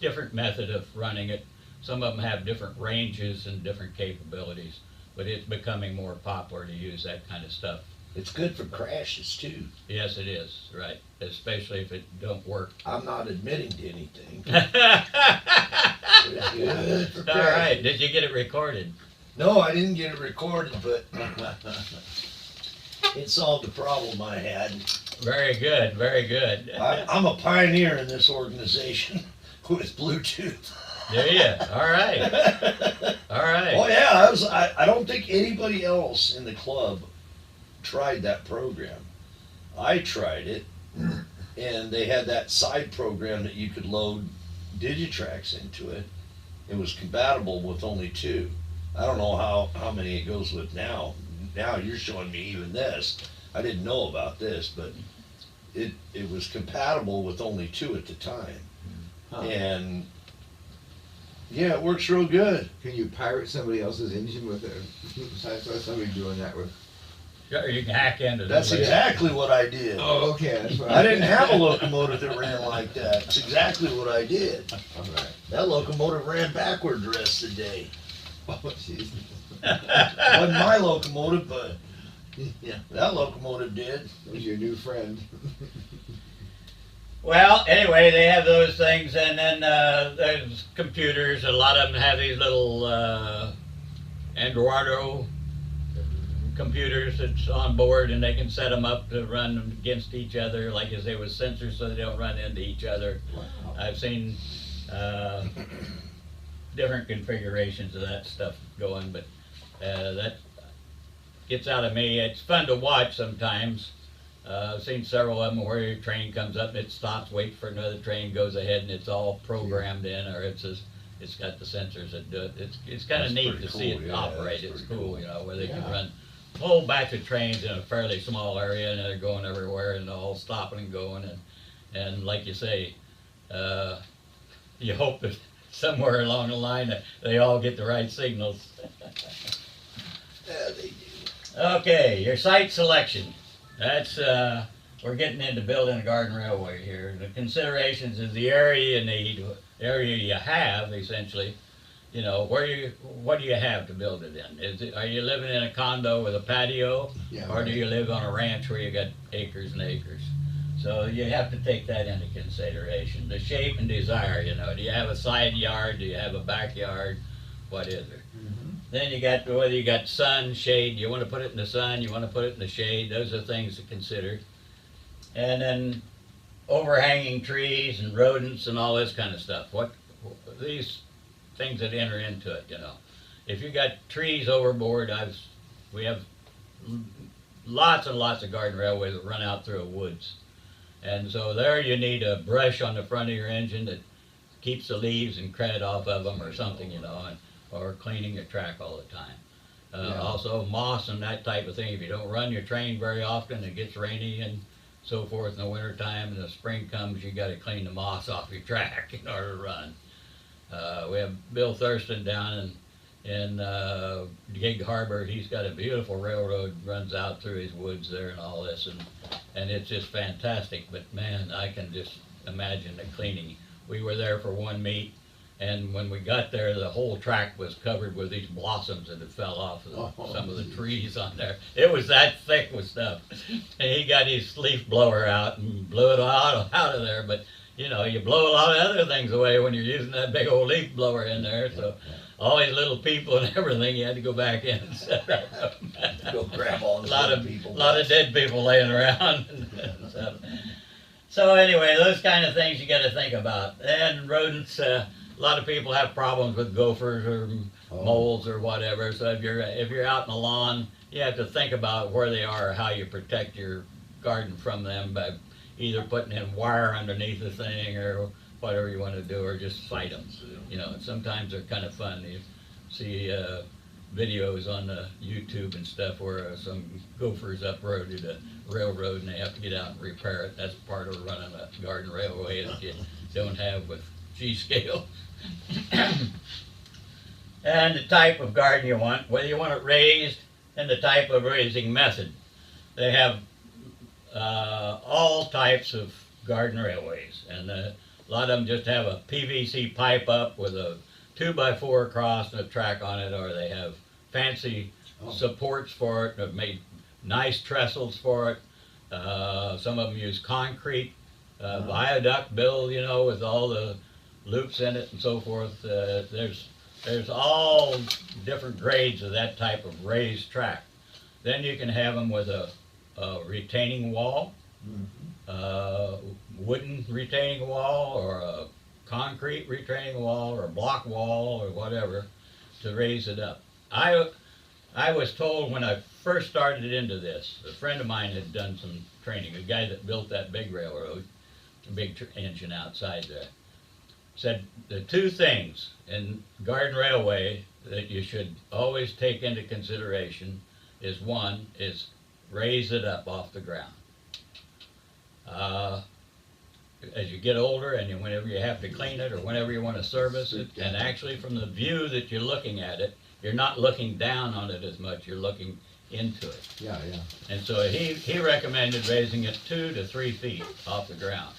different method of running it. Some of them have different ranges and different capabilities, but it's becoming more popular to use that kind of stuff. It's good for crashes too. Yes, it is, right, especially if it don't work. I'm not admitting to anything. All It's good for crashes. right, did you get it recorded? No, I didn't get it recorded, but it solved the problem I had. Very good, very good. I'm a pioneer in this organization with Bluetooth. Do you? All right, all right. Oh yeah, I don't think anybody else in the club tried that program. I tried it, and they had that side program that you could load Digitrax into it. It was compatible with only two. I don't know how many it goes with now. Now you're showing me even this. I didn't know about this, but it was compatible with only two at the time. Huh. And Yeah, it works real good. Can you pirate somebody else's engine with it? I saw somebody doing that with. Sure, you can hack into That's them. exactly what I did. Oh, okay, that's what I didn't have a locomotive that ran like that. That's exactly what I did. All right. That locomotive ran backward the rest of the day. Oh, jeez. Wasn't my locomotive, but Yeah, that locomotive did. that was your new friend. Well, anyway, they have those things, and then there's computers. A lot of them have these little Eduardo computers that's on board, and they can set them up to run them against each other, like as they with sensors, so they don't run into each other. Wow. I've seen different configurations of that stuff going, but that gets out of me. It's fun to watch sometimes. I've seen several of them where your train comes up and it stops, waits for another train, goes ahead, and it's all programmed in, or it's got the sensors that do it. It's kind of That's neat pretty to see cool, it yeah, operate. that's It's pretty cool, cool. you know, where they can Yeah. run a whole batch of trains in a fairly small area, and they're going everywhere, and they're all stopping and going, and like you say, you hope that somewhere along the line that they all get the right signals. Yeah, they do. Okay, your site selection. That's, we're getting into building a garden railway here. The considerations is the area you need, the area you have, essentially. You know, what do you have to build it in? Are you living in a condo with a patio? Yeah, Or do right. you live on a ranch where you got acres and acres? So you have to take that into consideration. The shape and desire, you know, do you have a side yard? Do you have a backyard? What is it? Mhm. Then you got whether you got sun, shade, you want to put it in the sun, you want to put it in the shade, those are things to consider. And then overhanging trees and rodents and all this kind of stuff. These things that enter into it, you know. If you got trees overboard, we have lots and lots of garden railways that run out through the woods. And so there you need a brush on the front of your engine that keeps the leaves and crud off of them or something, you know, or cleaning your track all the time. Yeah. Also moss and that type of thing. If you don't run your train very often, it gets rainy and so forth in the winter time, and the spring comes, you gotta clean the moss off your track in order to run. We have Bill Thurston down in Gig Harbor. He's got a beautiful railroad runs out through his woods there and all this, and it's just fantastic. But man, I can just imagine the cleaning. We were there for one meet, and when we got there, the whole track was covered with these blossoms that had fell off of some of the trees on there. It was that thick with stuff. And he got his leaf blower out and blew it out of there. But you know, you blow a lot of other things away when you're using that big old leaf blower in there. So all these little people and everything, you had to go back in and set up. Go grab all A the lot little of people. lot of dead people laying around. And stuff. So anyway, those kind of things you got to think about. And rodents, a lot of people have problems with gophers or Oh. moles or whatever. So if you're out in the lawn, you have to think about where they are, or how you protect your garden from them by either putting in wire underneath the thing or whatever you want to do, or just fight them. You know, sometimes they're kind of fun. You see videos on the YouTube and stuff where some gophers uprooted a railroad and they have to get out and repair it. That's part of running a garden railway that you don't have with G-scale. And the type of garden you want, whether you want it raised, and the type of raising method. They have all types of garden railways, and a lot of them just have a PVC pipe up with a 2x4 across and a track on it, or they have fancy supports for it. They've made nice trestles for it. Some of them use concrete viaduct build, you know, with all the loops in it and so forth. There's all different grades of that type of raised track. Then you can have them with a retaining wall, wooden retaining wall, or a concrete retaining wall, or a block wall, or whatever, to raise it up. I was told when I first started into this, a friend of mine had done some training, a guy that built that big railroad, a big engine outside there, said the two things in garden railway that you should always take into consideration is, one is raise it up off the ground. as you get older and whenever you have to clean it or whenever you want to service it, and actually from the view that you're looking at it, you're not looking down on it as much, you're looking into it. Yeah, yeah. And so he recommended raising it 2 to 3 feet off the ground.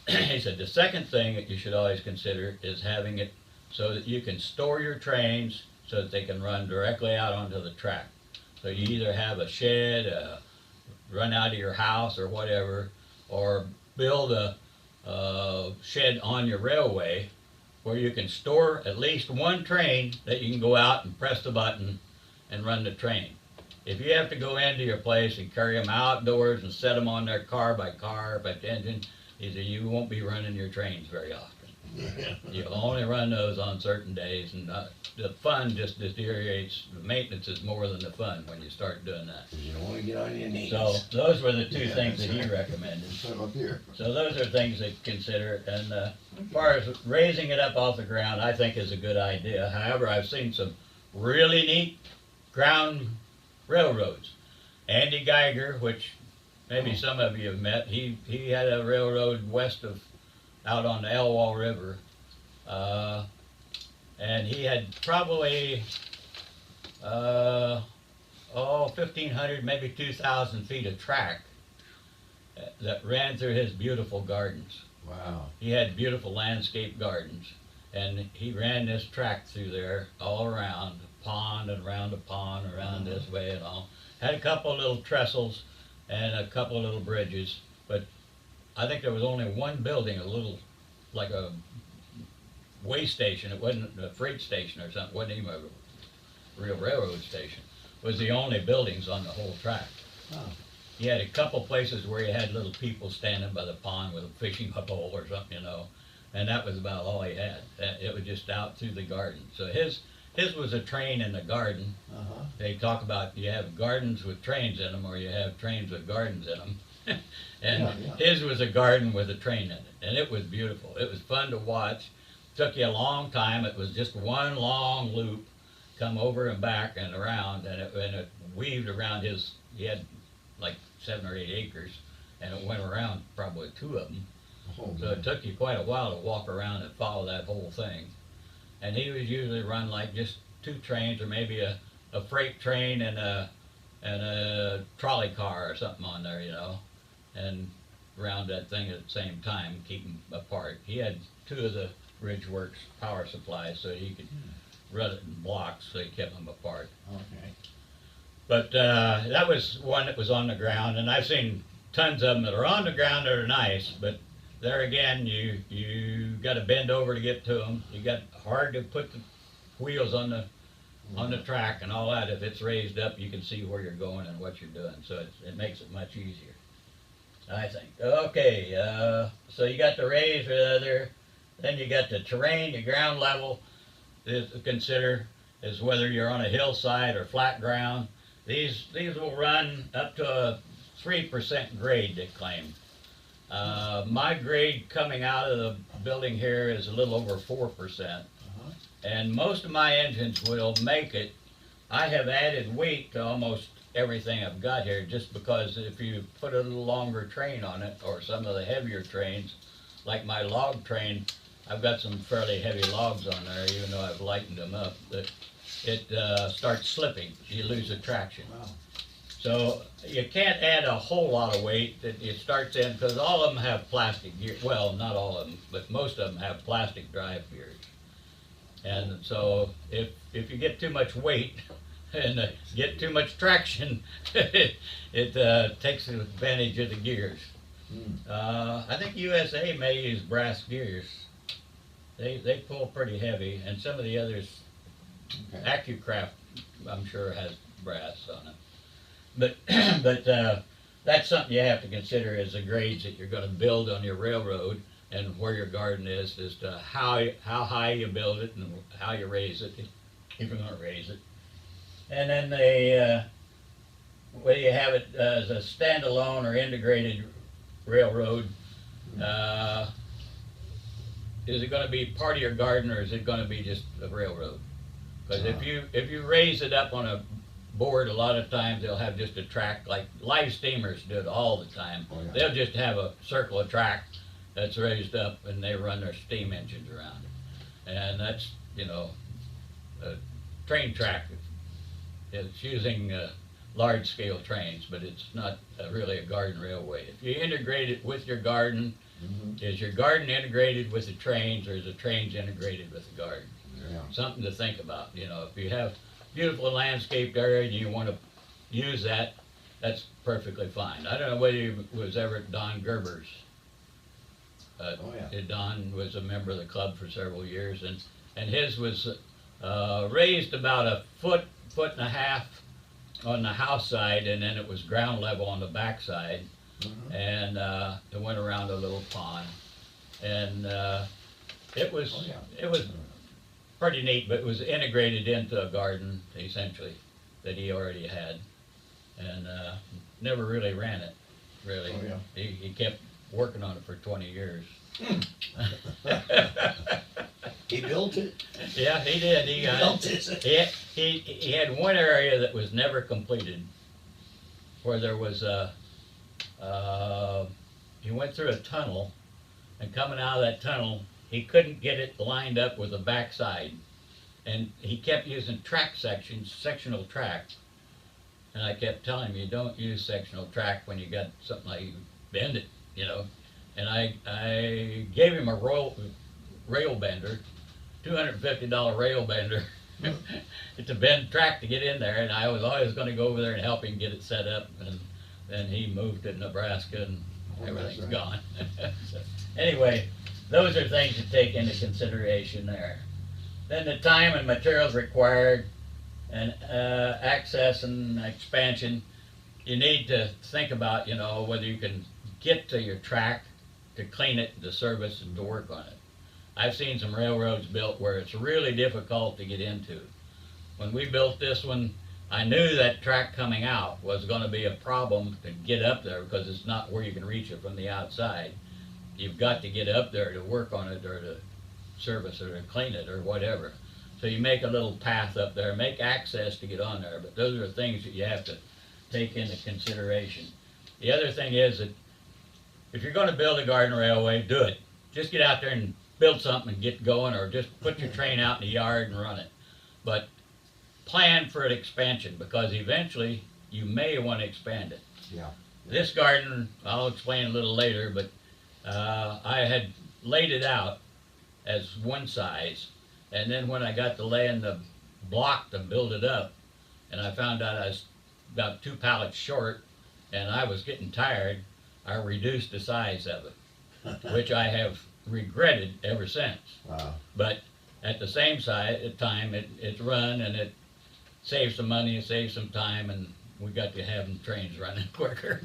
He said the second thing that you should always consider is having it so that you can store your trains so that they can run directly out onto the track. So you either have a shed, run out of your house or whatever, or build a shed on your railway where you can store at least one train that you can go out and press the button and run the train. If you have to go into your place and carry them outdoors and set them on there car by engine, he said you won't be running your trains very often. You'll only run those on certain days, and the fun just deteriorates. The maintenance is more than the fun when you start doing that. You don't wanna get on your knees. So those were the two Yeah, things that that's he right. recommended. So up here. So those are things to consider, and as far as raising it up off the ground, I think is a good idea. However, I've seen some really neat ground railroads. Andy Geiger, which maybe some of you have met, he had a railroad west of, out on the Elwha River, and he had probably 1,500, maybe 2,000 feet of track that ran through his beautiful gardens. Wow. He had beautiful landscape gardens, and he ran this track through there all around the pond and around the pond, around this way and all. Had a couple little trestles and a couple little bridges, but I think there was only one building, a little, like a way station. It wasn't a freight station or something. It wasn't even a real railroad station. It was the only buildings on the whole track. Oh. He had a couple places where he had little people standing by the pond with a fishing pole or something, you know, and that was about all he had. It was just out through the garden. So his was a train in the garden. Uh-huh. They talk about you have gardens with trains in them, or you have trains with gardens in them. And Yeah. his was a garden with a train in it, and it was beautiful. It was fun to watch. Took you a long time. It was just one long loop, come over and back and around, and it weaved around his. He had like 7 or 8 acres, and it went around probably 2 of them. Oh, So it took you quite a while to walk around and follow that whole thing. And he would usually run like just 2 trains, or maybe a freight train and a trolley car or something on there, you know, and around that thing at the same time, keep them apart. He had 2 of the Ridgeworks power supplies, so he could run it in blocks, so he kept them apart. okay. But that was one that was on the ground, and I've seen tons of them that are on the ground that are nice, but there again, you got to bend over to get to them. You got hard to put the wheels on the track and all that. If it's raised up, you can see where you're going and what you're doing, so it makes it much easier, I think. Okay, so you got the raise there, then you got the terrain, your ground level to consider is whether you're on a hillside or flat ground. These will run up to a 3% grade, they claim. My grade coming out of the building here is a little over 4%. And most of my engines will make it. I have added weight to almost everything I've got here, just because if you put a little longer train on it, or some of the heavier trains, like my log train, I've got some fairly heavy logs on there, even though I've lightened them up, that it starts slipping. You lose the traction. Wow. So you can't add a whole lot of weight. It starts in, because all of them have plastic gear. Well, not all of them, but most of them have plastic drive gears. And so if you get too much weight and get too much traction, it takes advantage of the gears. I think USA may use brass gears. They pull pretty heavy, and some of the others, Okay. AccuCraft, I'm sure has brass on it. But that's something you have to consider as the grades that you're going to build on your railroad, and where your garden is to how high you build it and how you raise it, if you're going to raise it. And then whether you have it as a standalone or integrated railroad, is it going to be part of your garden, or is it going to be just a railroad? Because if you raise it up on a board, a lot of times they'll have just a track, like live steamers do it all the time. Oh, yeah. They'll just have a circle of track, that's raised up and they run their steam engines around it. And that's, you know, a train track. It's using large scale trains, but it's not really a garden railway. If you integrate it with your garden, is your garden integrated with the trains, or is the trains integrated with the garden? Yeah. Something to think about. You know, if you have beautiful landscaped area and you want to use that, that's perfectly fine. I don't know whether you was ever at Don Gerber's. Oh, yeah. Don was a member of the club for several years, and his was raised about a foot and a half on the house side, and then it was ground level on the back side, and it went around a little pond, and it was pretty neat, but it was integrated into a garden essentially that he already had, and never really ran it. Really, Oh, yeah. he kept working on it for 20 years. He built it. Yeah, he did. He built it. He had one area that was never completed, where there was a, he went through a tunnel, and coming out of that tunnel, he couldn't get it lined up with the backside. And he kept using track sections, sectional track. And I kept telling him, you don't use sectional track when you got something like, you bend it, you know. And I gave him a rail bender, $250 rail bender to bend track to get in there, and I was always gonna go over there and help him get it set up, and then he moved to Nebraska and everything's right. gone. So, anyway, those are things to take into consideration there. Then the time and materials required, and access and expansion, you need to think about, you know, whether you can get to your track to clean it, to service, and to work on it. I've seen some railroads built where it's really difficult to get into. When we built this one, I knew that track coming out was gonna be a problem to get up there, because it's not where you can reach it from the outside. You've got to get up there to work on it, or to service it, or to clean it, or whatever. So you make a little path up there, make access to get on there, but those are things that you have to take into consideration. The other thing is that if you're gonna build a garden railway, do it. Just get out there and build something and get going, or just put your train out in the yard and run it. But plan for an expansion, because eventually you may wanna expand it. Yeah. This garden, I'll explain a little later, but I had laid it out as one size, and then when I got to laying the block to build it up, and I found out I was about 2 pallets short, and I was getting tired, I reduced the size of it, which I have regretted ever since. Wow. But at the same time, it's run, and it saves some money, it saves some time, and we got to have them trains running quicker.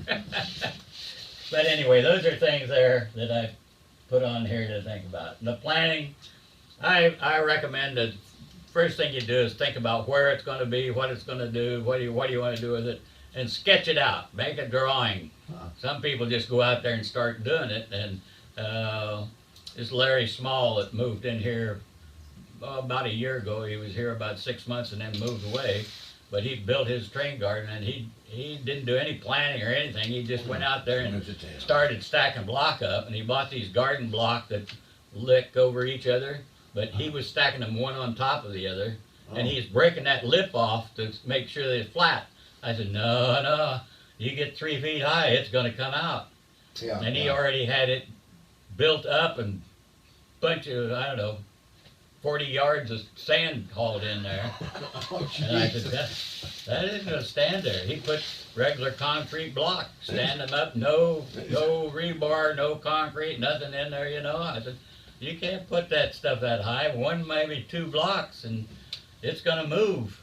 But anyway, those are things there that I put on here to think about. And the planning, I recommend that first thing you do is think about where it's gonna be, what it's gonna do, what do you wanna do with it, and sketch it out, make a drawing. Some people just go out there and start doing it, and this Larry Small that moved in here about a year ago, he was here about 6 months and then moved away, but he built his train garden, and he didn't do any planning or anything. He just went out there and started stacking block up, and he bought these garden block that lick over each other, but he was stacking them one on top of the other, and he's breaking that lip off to make sure they're flat. I said, no, you get 3 feet high, it's gonna come out. Yeah. And he already had it built up and bunch of, I don't know, 40 yards of sand hauled in there. Oh, And I said, Jesus. that isn't gonna stand there. He put regular concrete block, stand them up, no rebar, no concrete, nothing in there, you know. I said, you can't put that stuff that high, 1, maybe 2 blocks, and it's gonna move.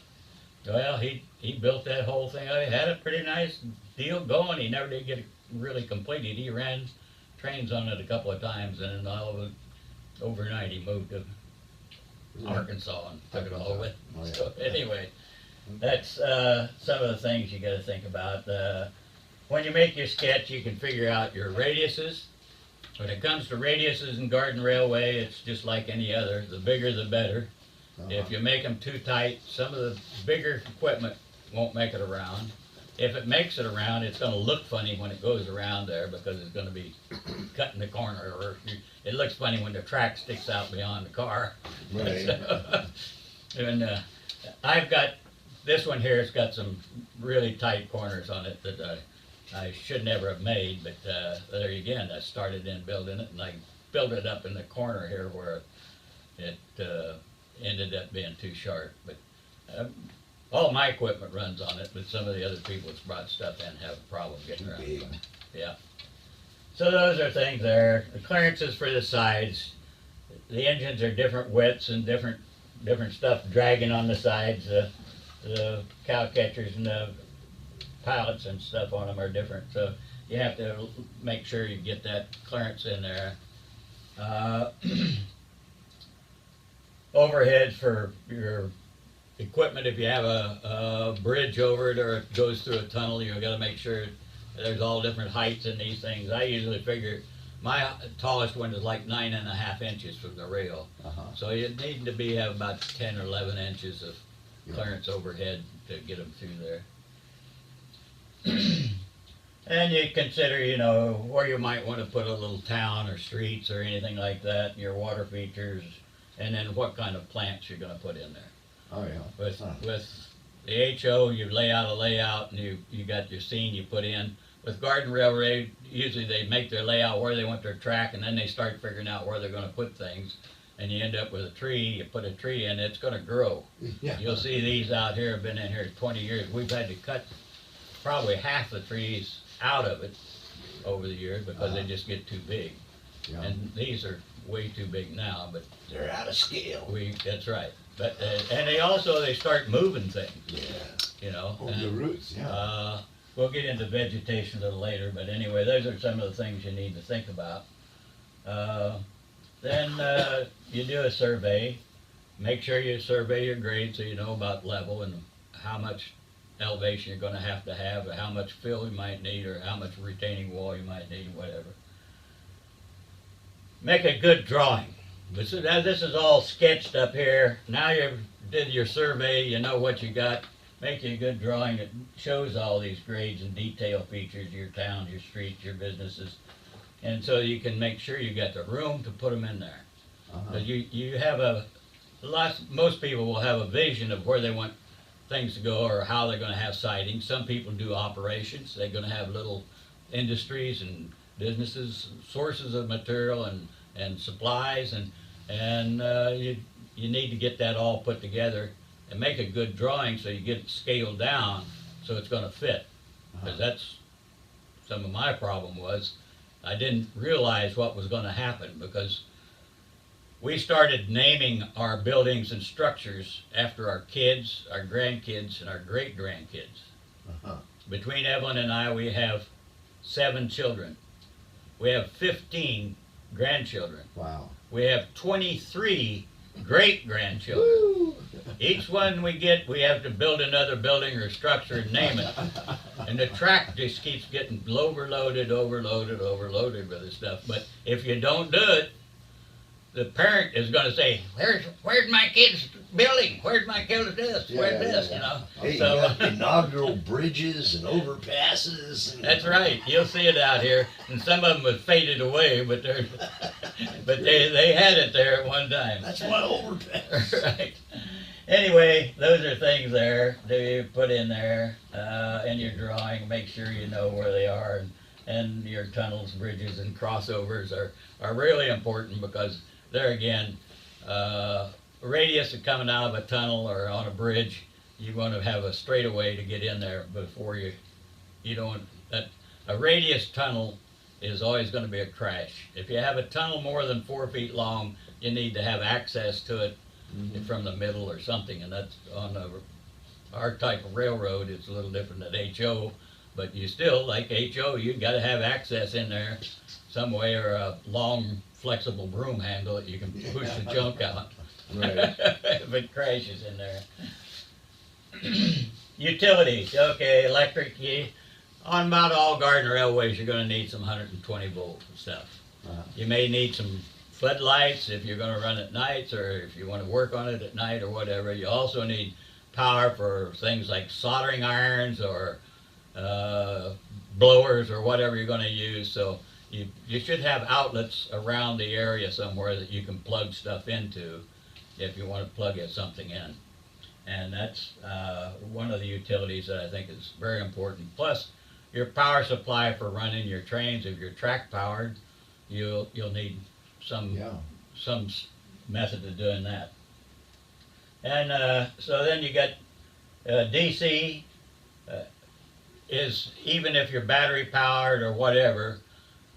Well, he built that whole thing. He had a pretty nice deal going. He never did get it really completed. He ran trains on it a couple of times, and then all of it, overnight he moved to Arkansas and took it all with. Oh, yeah. So anyway, that's some of the things you gotta think about. When you make your sketch, you can figure out your radiuses. When it comes to radiuses in garden railway, it's just like any other. The bigger the better. If you make them too tight, some of the bigger equipment won't make it around. if it makes it around, it's gonna look funny when it goes around there because it's gonna be cutting the corner, or it looks funny when the track sticks out beyond the car. Right. And I've got, this one here, it's got some really tight corners on it that I should never have made, but there again, I started in building it, and I built it up in the corner here where it ended up being too sharp. But all my equipment runs on it, but some of the other people that's brought stuff in have a problem getting around. Big. Yeah. So those are things there. The clearances for the sides. The engines are different widths and different stuff dragging on the sides. The cow catchers and the pallets and stuff on them are different. So you have to make sure you get that clearance in there. Overheads for your equipment, if you have a bridge over it or it goes through a tunnel, you've got to make sure there's all different heights in these things. I usually figure my tallest one is like 9.5 inches from the rail. So you need to have about 10 or 11 inches of clearance overhead to get them through there. And you consider, where you might want to put a little town or streets or anything like that, your water features, and then what kind of plants you're going to put in there. Oh, yeah. With the HO, you lay out a layout and you got your scene you put in. With Garden Railroad, usually they make their layout where they want their track, and then they start figuring out where they're going to put things. And you end up with a tree, you put a tree in, it's going to grow. Yeah. You'll see these out here, have been in here 20 years. We've had to cut probably half the trees out of it over the years because they just get too big. Yeah. And these are way too big now, but They're out of scale. that's right. But and they start moving things, Yeah. Oh, the and, roots, yeah. we'll get into vegetation a little later, but anyway, those are some of the things you need to think about. Then you do a survey. Make sure you survey your grade so you know about level and how much elevation you're going to have, or how much fill you might need, or how much retaining wall you might need, whatever. Make a good drawing. This is all sketched up here. Now you did your survey, you know what you got. Make you a good drawing that shows all these grades and detail features, your towns, your streets, your businesses. And so you can make sure you got the room to put them in there. But you have most people will have a vision of where they want things to go or how they're going to have siding. Some people do operations. They're going to have little industries and businesses, sources of material and supplies, and you need to get that all put together and make a good drawing so you get it scaled down so it's going to fit. Because that's some of my problem was I didn't realize what was going to happen, because we started naming our buildings and structures after our kids, our grandkids, and our great-grandkids. Between Evelyn and I, we have 7 children. We have 15 grandchildren. Wow. We have 23 great-grandchildren. Woo! Each one we get, we have to build another building or structure and name it. And the track just keeps getting overloaded with this stuff. But if you don't do it, the parent is going to say, "Where's my kid's building? Where's my kid's this? Where's this?" Hey, So you got inaugural bridges and overpasses. And that's right. You'll see it out here, and some of them have faded away, but they had it there at one time. That's my overpass. Right. Anyway, those are things there that you put in there in your drawing. Make sure you know where they are, and your tunnels, bridges, and crossovers are really important, because there again, radius of coming out of a tunnel or on a bridge, you want to have a straightaway to get in there before you don't. A radius tunnel is always going to be a crash. If you have a tunnel more than 4 feet long, you need to have access to it from the middle or something, and that's on our type of railroad. It's a little different than HO, but you still, like HO, you got to have access in there some way, or a long flexible broom handle that you can push the junk out. Right. If it crashes in there. Utilities, okay, electric. On about all garden railways, you're going to need some 120 volt stuff. You may need some floodlights if you're going to run at nights, or if you want to work on it at night or whatever. You also need power for things like soldering irons or blowers or whatever you're gonna use, so you should have outlets around the area somewhere that you can plug stuff into if you wanna plug something in. And that's, one of the utilities that I think is very important. Plus, your power supply for running your trains, if you're track powered, you'll need some Yeah. method of doing that. And so then you got DC is, even if you're battery powered or whatever,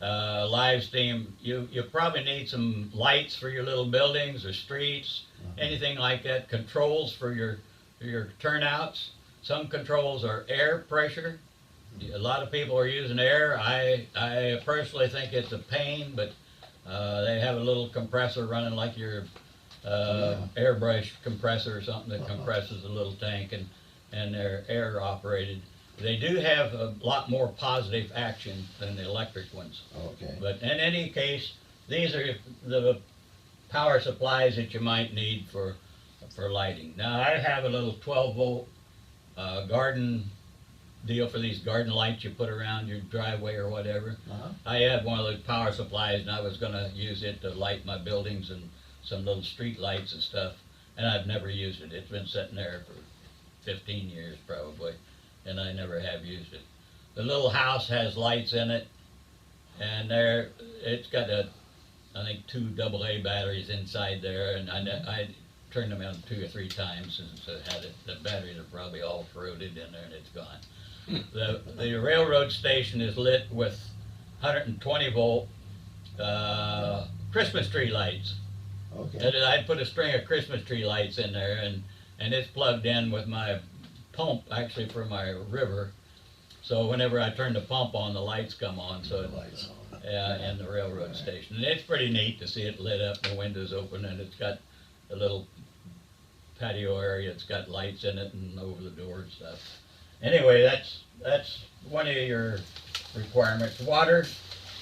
live steam, you probably need some lights for your little buildings or streets, anything like that. Controls for your turnouts. Some controls are air pressure. A lot of people are using air. I personally think it's a pain, but they have a little compressor running like your airbrush compressor or something that compresses a little tank, and they're air operated. They do have a lot more positive action than the electric ones. Okay. But in any case, these are the power supplies that you might need for lighting. Now, I have a little 12-volt garden deal for these garden lights you put around your driveway or whatever. I have one of those power supplies, and I was gonna use it to light my buildings and some little street lights and stuff, and I've never used it. It's been sitting there for 15 years probably, and I never have used it. The little house has lights in it, and it's got I think 2 AA batteries inside there, and I turned them on 2 or 3 times since I had it. The batteries are probably all corroded in there, and it's gone. The railroad station is lit with 120 volt Christmas tree lights. Okay. And I put a string of Christmas tree lights in there, and it's plugged in with my pump, actually, for my river. So whenever I turn the pump on, the lights come on. So The lights on. yeah, in the railroad station, and it's pretty neat to see it lit up, the windows open, and it's got a little patio area. It's got lights in it and over the door and stuff. Anyway, that's one of your requirements. Water.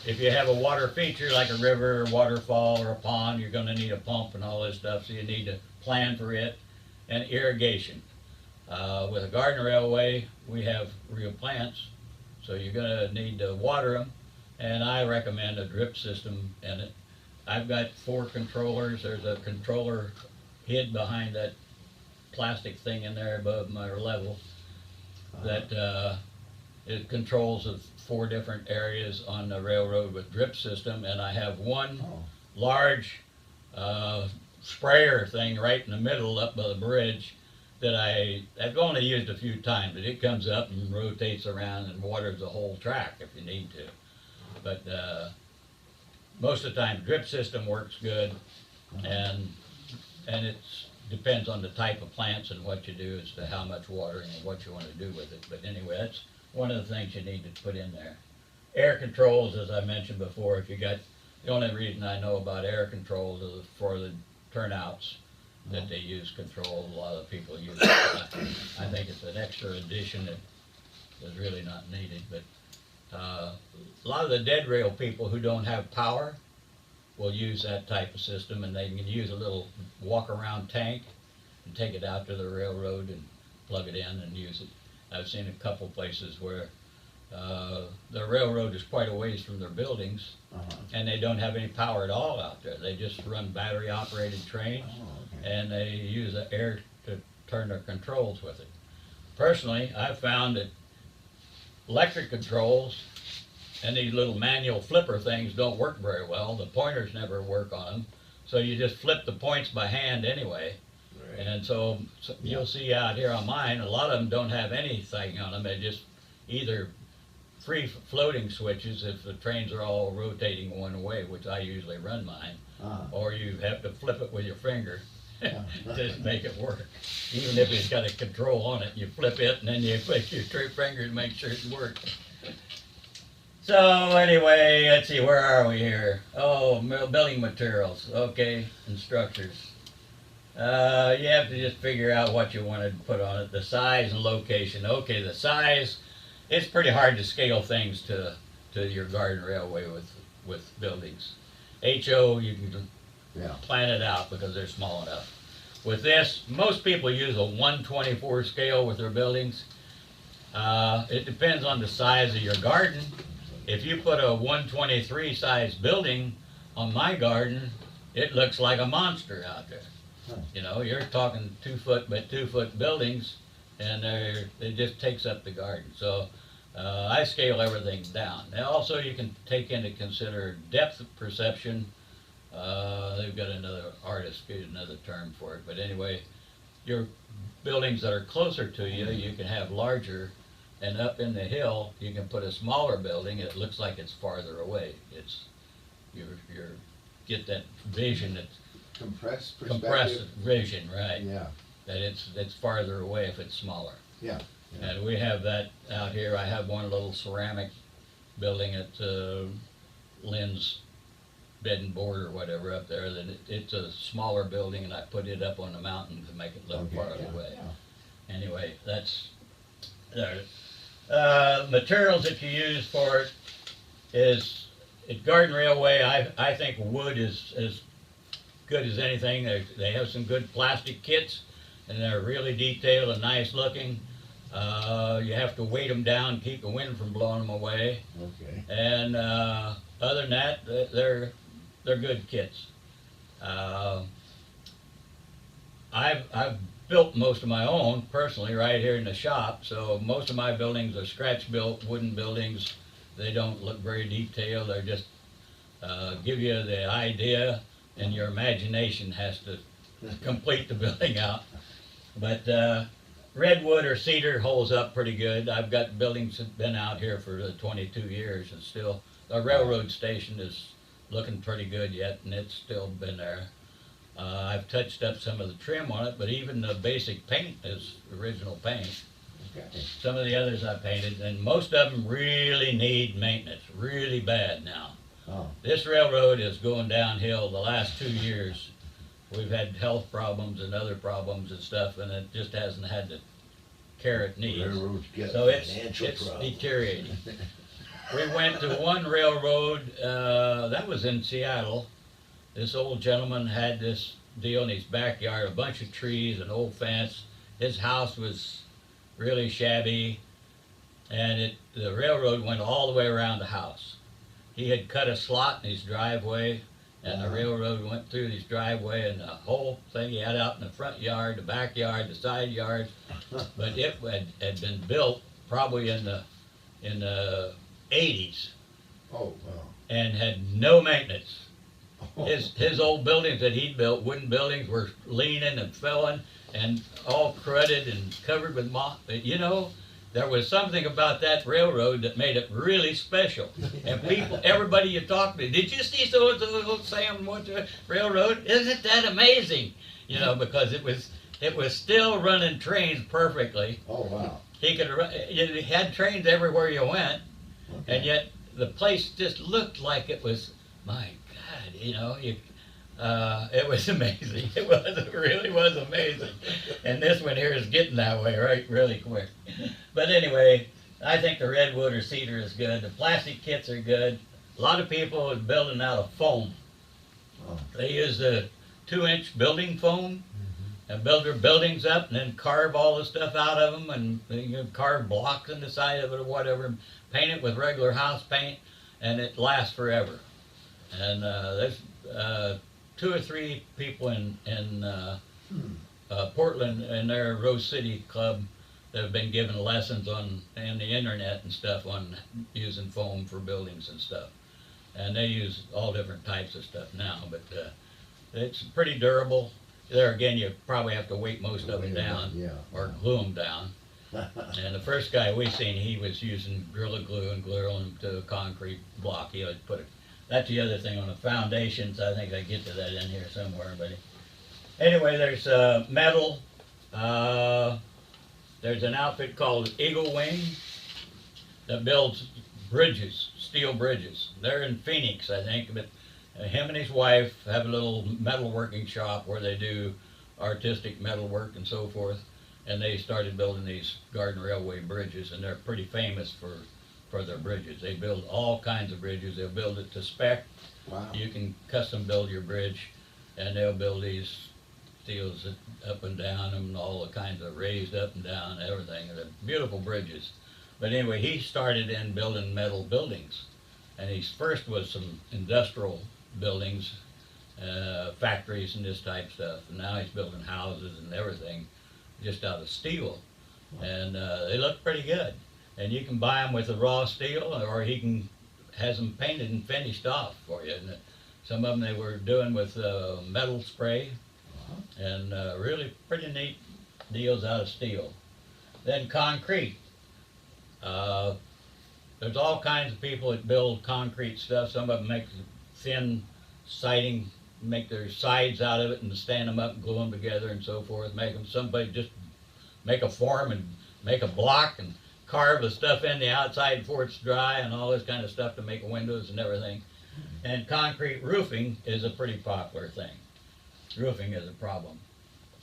If you have a water feature like a river or waterfall or a pond, you're gonna need a pump and all this stuff, so you need to plan for it. And irrigation. With a garden railway, we have real plants, so you're gonna need to water them, and I recommend a drip system in it. I've got 4 controllers. There's a controller hid behind that plastic thing in there above my level that it controls of 4 different areas on the railroad with drip system, and I have one large sprayer thing right in the middle up by the bridge that I've only used a few times, but it comes up and rotates around and waters the whole track if you need to. But most of the time, drip system works good, and it depends on the type of plants and what you do as to how much watering and what you want to do with it. But anyway, that's one of the things you need to put in there. Air controls, as I mentioned before, the only reason I know about air controls is for the turnouts that they use control. A lot of people use it. I think it's an extra addition that is really not needed. But a lot of the dead rail people who don't have power will use that type of system, and they can use a little walk-around tank and take it out to the railroad and plug it in and use it. I've seen a couple places where the railroad is quite a ways from their buildings, and they don't have any power at all out there. They just run battery-operated trains, and they use the air to turn their controls with it. Personally, I've found that electric controls and these little manual flipper things don't work very well. The pointers never work on them, so you just flip the points by hand anyway. Right. And so you'll see out here on mine, a lot of them don't have anything on them. They're just either free floating switches if the trains are all rotating one way, which I usually run mine, or you have to flip it with your finger to make it work. Even if it's got a control on it, you flip it and then you flick your 3 fingers to make sure it works. So anyway, let's see, where are we here? Oh, building materials, okay, and structures. You have to just figure out what you want to put on it, the size and location. Okay, the size, it's pretty hard to scale things to your garden railway with buildings. HO, you can plan it out because they're small enough. With this, most people use a 1/24 scale with their buildings. It depends on the size of your garden. If you put a 123 size building on my garden, it looks like a monster out there. Huh. You know, you're talking 2 foot by 2 foot buildings, and it just takes up the garden. So I scale everything down. Now also you can take into consider depth of perception. They've got another artist, get another term for it, but anyway, your buildings that are closer to you, you can have larger, and up in the hill, you can put a smaller building, it looks like it's farther away. It's, you're get that vision, that's Compressed compressed perspective? vision, right? Yeah, That it's farther away if it's smaller. yeah. Yeah. And we have that out here. I have one little ceramic building at Lynn's Bed and Board or whatever up there, that it's a smaller building, and I put it up on the mountain to make it look Okay, farther yeah, away. yeah. Anyway, that's there. Materials that you use for it is at Garden Railway. I think wood is as good as anything. They have some good plastic kits, and they're really detailed and nice looking. You have to weight them down, keep the wind from blowing them away. Okay. And other than that, they're good kits. I've built most of my own personally right here in the shop, so most of my buildings are scratch built wooden buildings. They don't look very detailed. They're just give you the idea, and your imagination has to complete the building out. But redwood or cedar holds up pretty good. I've got buildings that have been out here for 22 years, and still the railroad station is looking pretty good yet, and it's still been there. I've touched up some of the trim on it, but even the basic paint is original paint. Okay. Some of the others I painted, and most of them really need maintenance, really bad now. Oh, This railroad is going downhill the last 2 years. We've had health problems and other problems and stuff, and it just hasn't had the care it needs. Railroads get So it's financial problems. deteriorating. We went to one railroad, that was in Seattle. This old gentleman had this deal in his backyard, a bunch of trees, an old fence. His house was really shabby, and the railroad went all the way around the house. He had cut a slot in his driveway, and the railroad went through his driveway, and the whole thing he had out in the front yard, the backyard, the side yards. But it had been built probably in the 80s oh, wow. and had no maintenance. Oh. His old buildings that he'd built, wooden buildings, were leaning and falling and all cruddy and covered with moss. But you know, there was something about that railroad that made it really special. And people, everybody you talk to, did you see so Sam went to railroad? Isn't that amazing? You know, because it was still running trains perfectly. Oh, wow. He could you had trains everywhere you went, Okay. and yet the place just looked like it was, my God, you know, it was amazing. It really was amazing. And this one here is getting that way right really quick. But anyway, I think the redwood or cedar is good. The plastic kits are good. A lot of people are building out of foam. Oh. They use the 2-inch building foam and build their buildings up, and then carve all the stuff out of them, and you know, carve blocks in the side of it or whatever, and paint it with regular house paint, and it lasts forever. And there's 2 or 3 people in Portland in their Rose City Club that have been given lessons on the internet and stuff on using foam for buildings and stuff. And they use all different types of stuff now, but it's pretty durable. There again, you probably have to weight most of them down, Yeah. or glue them down. And the first guy we seen, he was using Gorilla Glue and gluing them to a concrete block. He would put it. That's the other thing on the foundations. I think I get to that in here somewhere. But anyway, there's metal. There's an outfit called Eagle Wing that builds bridges, steel bridges. They're in Phoenix, I think, but him and his wife have a little metalworking shop where they do artistic metalwork and so forth. And they started building these Garden Railway bridges, and they're pretty famous for their bridges. They build all kinds of bridges. They'll build it to spec. Wow. You can custom build your bridge, and they'll build these steels up and down and all the kinds of raised up and down, everything. They're beautiful bridges. But anyway, he started in building metal buildings. And his first was some industrial buildings, factories and this type stuff. And now he's building houses and everything just out of steel. And they look pretty good. And you can buy them with the raw steel, or he can has them painted and finished off for you. And some of them they were doing with metal spray, and really pretty neat deals out of steel. Then concrete. There's all kinds of people that build concrete stuff. Some of them make thin siding, make their sides out of it and stand them up and glue them together and so forth. Make them, somebody just make a form and make a block and carve the stuff in the outside before it's dry and all this kind of stuff to make windows and everything. And concrete roofing is a pretty popular thing. Roofing is a problem.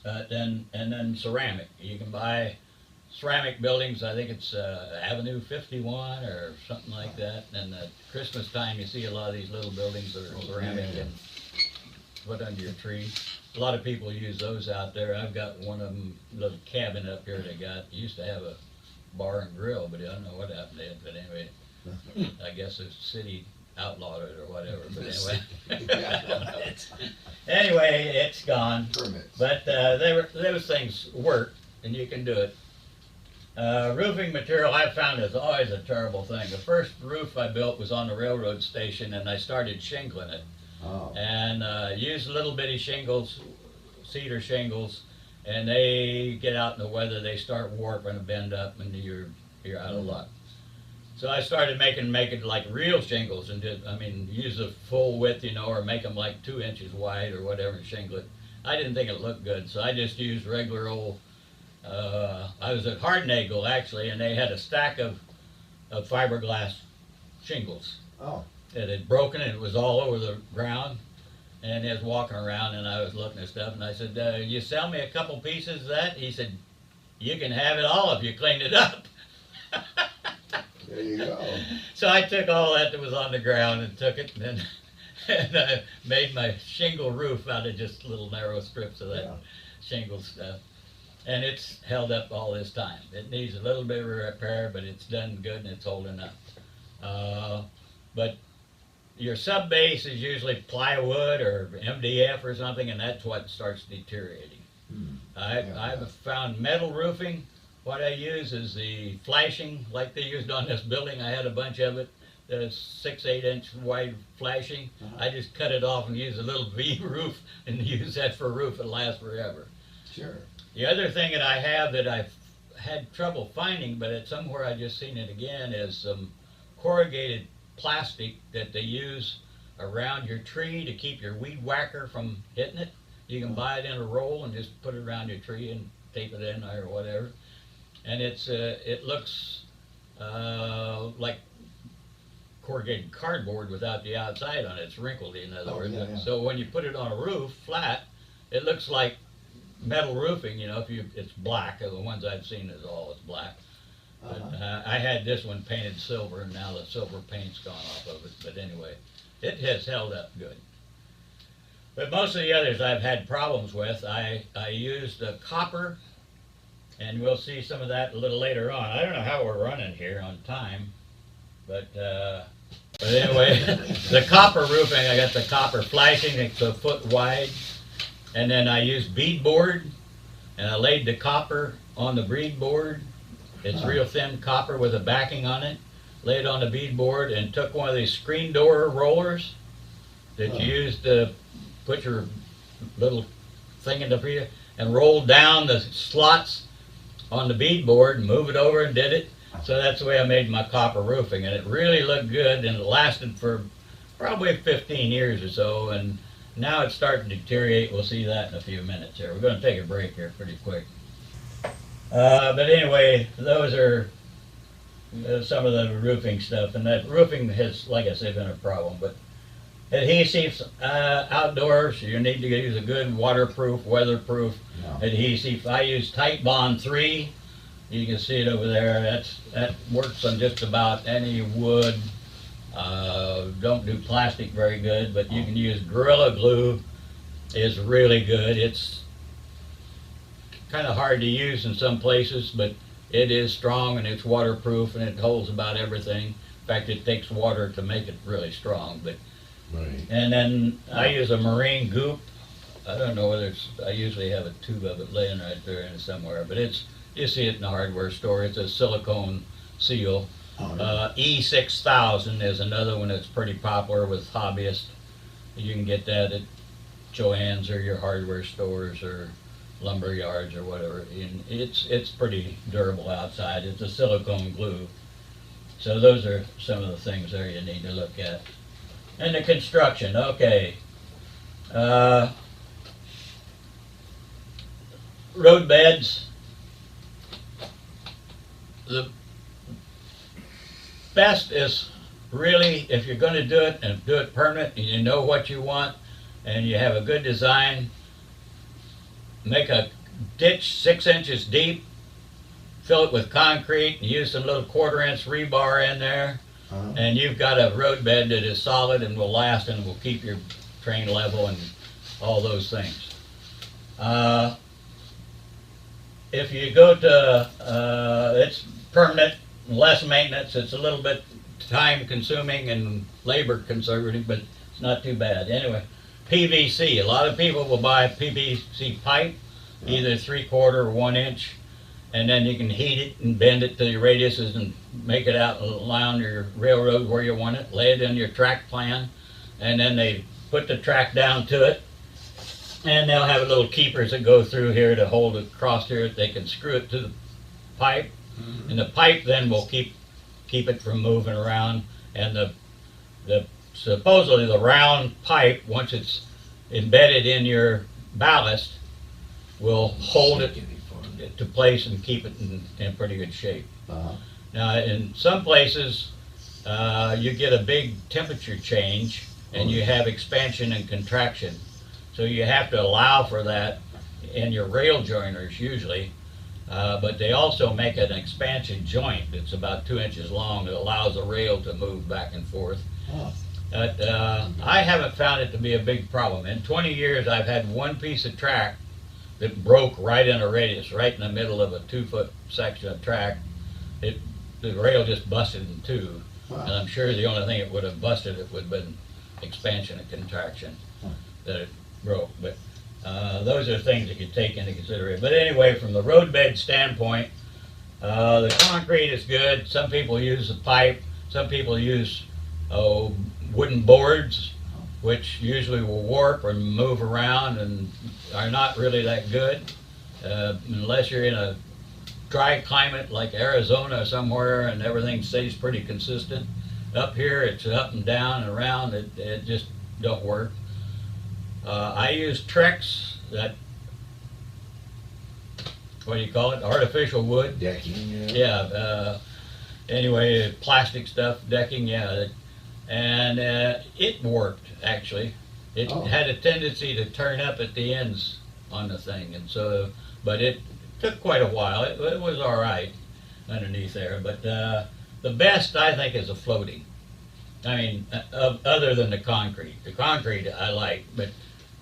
And then ceramic. You can buy ceramic buildings. I think it's Avenue 51 or something like that. And at Christmas time, you see a lot of these little buildings that are ceramic and put under your tree. A lot of people use those out there. I've got one of them, little cabin up here they got. Used to have a bar and grill, but I don't know what happened to it. But anyway, I guess the city outlawed it or whatever. But anyway, anyway, it's gone. Permits. But those things work, and you can do it. Roofing material I found is always a terrible thing. The first roof I built was on the railroad station, and I started shingling it. Oh. And used little bitty shingles, cedar shingles, and they get out in the weather, they start warping and bend up, and you're out of luck. So I started making like real shingles, and use the full width, or make them like 2 inches wide or whatever and shingle it. I didn't think it looked good, so I just used regular old. I was at Hardnagel actually, and they had a stack of fiberglass shingles. Oh. It had broken and it was all over the ground, and he was walking around, and I was looking at stuff, and I said, you sell me a couple pieces of that? He said, you can have it all if you clean it up. There you go. So I took all that was on the ground and took it, and I made my shingle roof out of just little narrow strips of that shingle stuff. And it's held up all this time. It needs a little bit of repair, but it's done good and it's holding up. But your sub base is usually plywood or MDF or something, and that's what starts deteriorating. I've found metal roofing. What I use is the flashing, like they used on this building. I had a bunch of it. There's 6-8 inch wide flashing. I just cut it off and use a little V roof and use that for a roof. It lasts forever. Sure. The other thing that I have that I've had trouble finding, but it's somewhere I just seen it again, is some corrugated plastic that they use around your tree to keep your weed whacker from hitting it. You can buy it in a roll and just put it around your tree and tape it in there or whatever. And it looks like corrugated cardboard without the outside on it. It's wrinkled, in other words. Yeah. So when you put it on a roof flat, it looks like metal roofing. It's black. The ones I've seen is all it's black. But I had this one painted silver, and now the silver paint's gone off of it. But anyway, it has held up good. But most of the others I've had problems with. I used copper, and we'll see some of that a little later on. I don't know how we're running here on time, but anyway, the copper roofing, I got the copper flashing. It's a foot wide, and then I used beadboard, and I laid the copper on the beadboard. It's real thin copper with a backing on it. Laid it on the beadboard and took one of these screen door rollers that you use to put your little thing in the freezer, and rolled down the slots on the beadboard and move it over and did it. So that's the way I made my copper roofing, and it really looked good, and it lasted for probably 15 years or so, and now it's starting to deteriorate. We'll see that in a few minutes here. We're going to take a break here pretty quick. But anyway, those are some of the roofing stuff, and that roofing has, like I said, been a problem. But adhesives outdoors, you need to use a good waterproof, weatherproof adhesive. I use Titebond 3. You can see it over there. That works on just about any wood. Don't do plastic very good, but you can use Gorilla Glue. Is really good. It's kind of hard to use in some places, but it is strong and it's waterproof and it holds about everything. In fact, it takes water to make it really strong, but, Right. and then I use a marine goop. I don't know whether it's, I usually have a tube of it laying right there in somewhere, but it's, you see it in the hardware store. It's a silicone seal. E6000 is another one that's pretty popular with hobbyists. You can get that at Joann's or your hardware stores or lumber yards or whatever. And it's pretty durable outside. It's a silicone glue. So those are some of the things there you need to look at. And the construction, okay. Road beds. The best is really, if you're gonna do it and do it permanent and you know what you want and you have a good design, make a ditch 6 inches deep, fill it with concrete, and use some little 1/4-inch rebar in there, and you've got a road bed that is solid and will last and will keep your train level and all those things. If you go to, it's permanent, less maintenance, it's a little bit time consuming and labor conservative, but it's not too bad. Anyway, PVC, a lot of people will buy PVC pipe, either 3/4 or 1 inch, and then you can heat it and bend it to your radiuses and make it out along your railroad where you want it, lay it in your track plan, and then they put the track down to it, and they'll have little keepers that go through here to hold it across here. They can screw it to the pipe, and the pipe then will keep it from moving around, and the supposedly the round pipe, once it's embedded in your ballast, will hold it to place and keep it in pretty good shape. Now, in some places, you get a big temperature change and you have expansion and contraction. So you have to allow for that in your rail joiners usually, but they also make an expansion joint that's about 2 inches long that allows the rail to move back and forth. I haven't found it to be a big problem. In 20 years, I've had one piece of track that broke right in a radius, right in the middle of a 2-foot section of track. The rail just busted in two, and I'm sure the only thing it would have busted it would have been expansion and contraction that it broke. But those are things that you take into consideration. But anyway, from the roadbed standpoint, the concrete is good. Some people use the pipe. Some people use wooden boards, which usually will warp and move around and are not really that good unless you're in a dry climate like Arizona or somewhere and everything stays pretty consistent. Up here it's up and down and around. It just don't work. I use Trex, that, what do you call it, artificial wood? Decking, Yeah, anyway, plastic stuff, decking, yeah. And it worked, actually. It had a tendency to turn up at the ends on the thing, and so, but it took quite a while. It was all right underneath there, but the best, I think, is the floating. I mean, other than the concrete. The concrete I like, but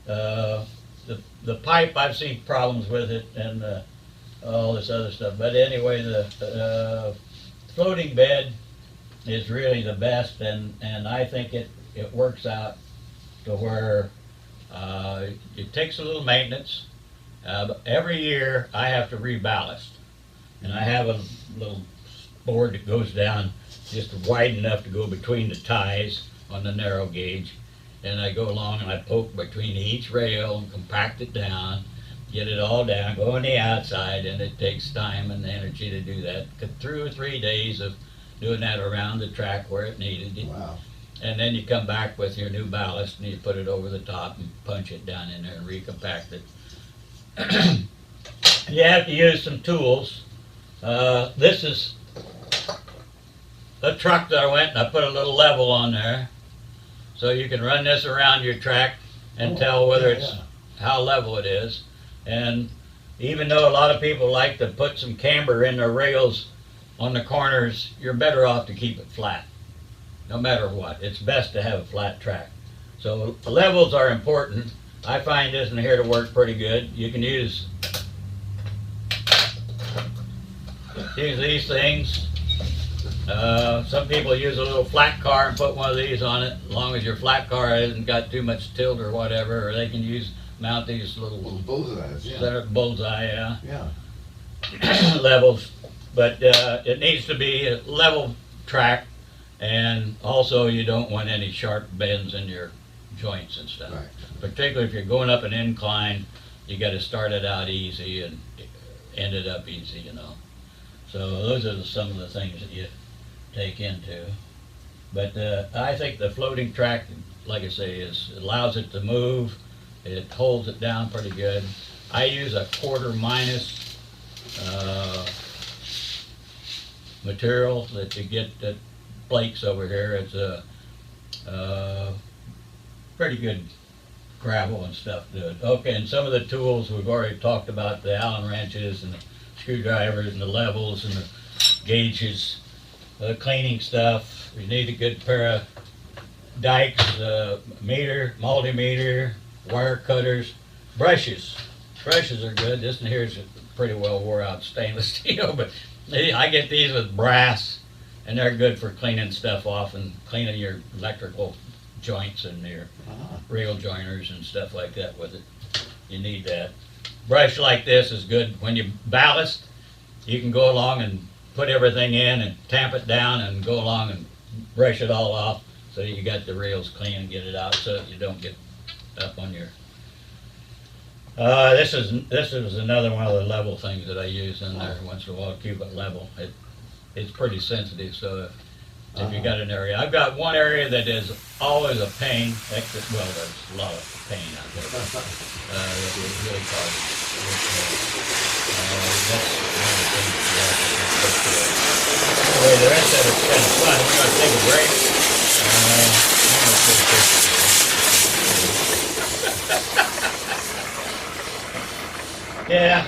the pipe, I've seen problems with it and all this other stuff. But anyway, the floating bed is really the best, and I think it works out to where it takes a little maintenance. But every year I have to reballast, and I have a little board that goes down just wide enough to go between the ties on the narrow gauge, and I go along and I poke between each rail and compact it down, get it all down, go on the outside, and it takes time and energy to do that. 2 or 3 days of doing that around the track where it needed it. Wow. And then you come back with your new ballast and you put it over the top and punch it down in there and recompact it. You have to use some tools. This is a truck that I went and I put a little level on there. So you can run this around your track and tell whether it's how level it is. And even though a lot of people like to put some camber in their rails on the corners, you're better off to keep it flat. No matter what, it's best to have a flat track. So levels are important. I find this in here to work pretty good. You can use use these things. Some people use a little flat car and put one of these on it, as long as your flat car hasn't got too much tilt or whatever, or they can mount these Well, little both of us, yeah. that are bullseye, Yeah. levels. But it needs to be a level track, and also you don't want any sharp bends in your joints and stuff. Right. Particularly if you're going up an incline, you got to start it out easy and end it up easy, you know. So those are some of the things that you take into. But I think the floating track, like I say, allows it to move. It holds it down pretty good. I use a quarter minus material that you get at Blake's over here. It's a pretty good gravel and stuff to it. Okay, and some of the tools we've already talked about, the Allen wrenches and the screwdrivers and the levels and the gauges, the cleaning stuff. You need a good pair of dikes, meter, multimeter, wire cutters, brushes. Brushes are good. This one here is pretty well wore out stainless steel, but I get these with brass, and they're good for cleaning stuff off and cleaning your electrical joints and your rail joiners and stuff like that with it. You need that. Brush like this is good when you ballast. You can go along and put everything in and tamp it down and go along and brush it all off so you got the rails clean and get it out so that you don't get up on your. This is another one of the level things that I use in there once in a while to keep it level. It's pretty sensitive, so if you got an area, I've got one area that is always a pain. Well, there's a lot of pain out there. That is really causing. That's one of the things you have to do. Anyway, the rest of it's kind of fun. We're going to take a break. I'm gonna take a picture. Yeah.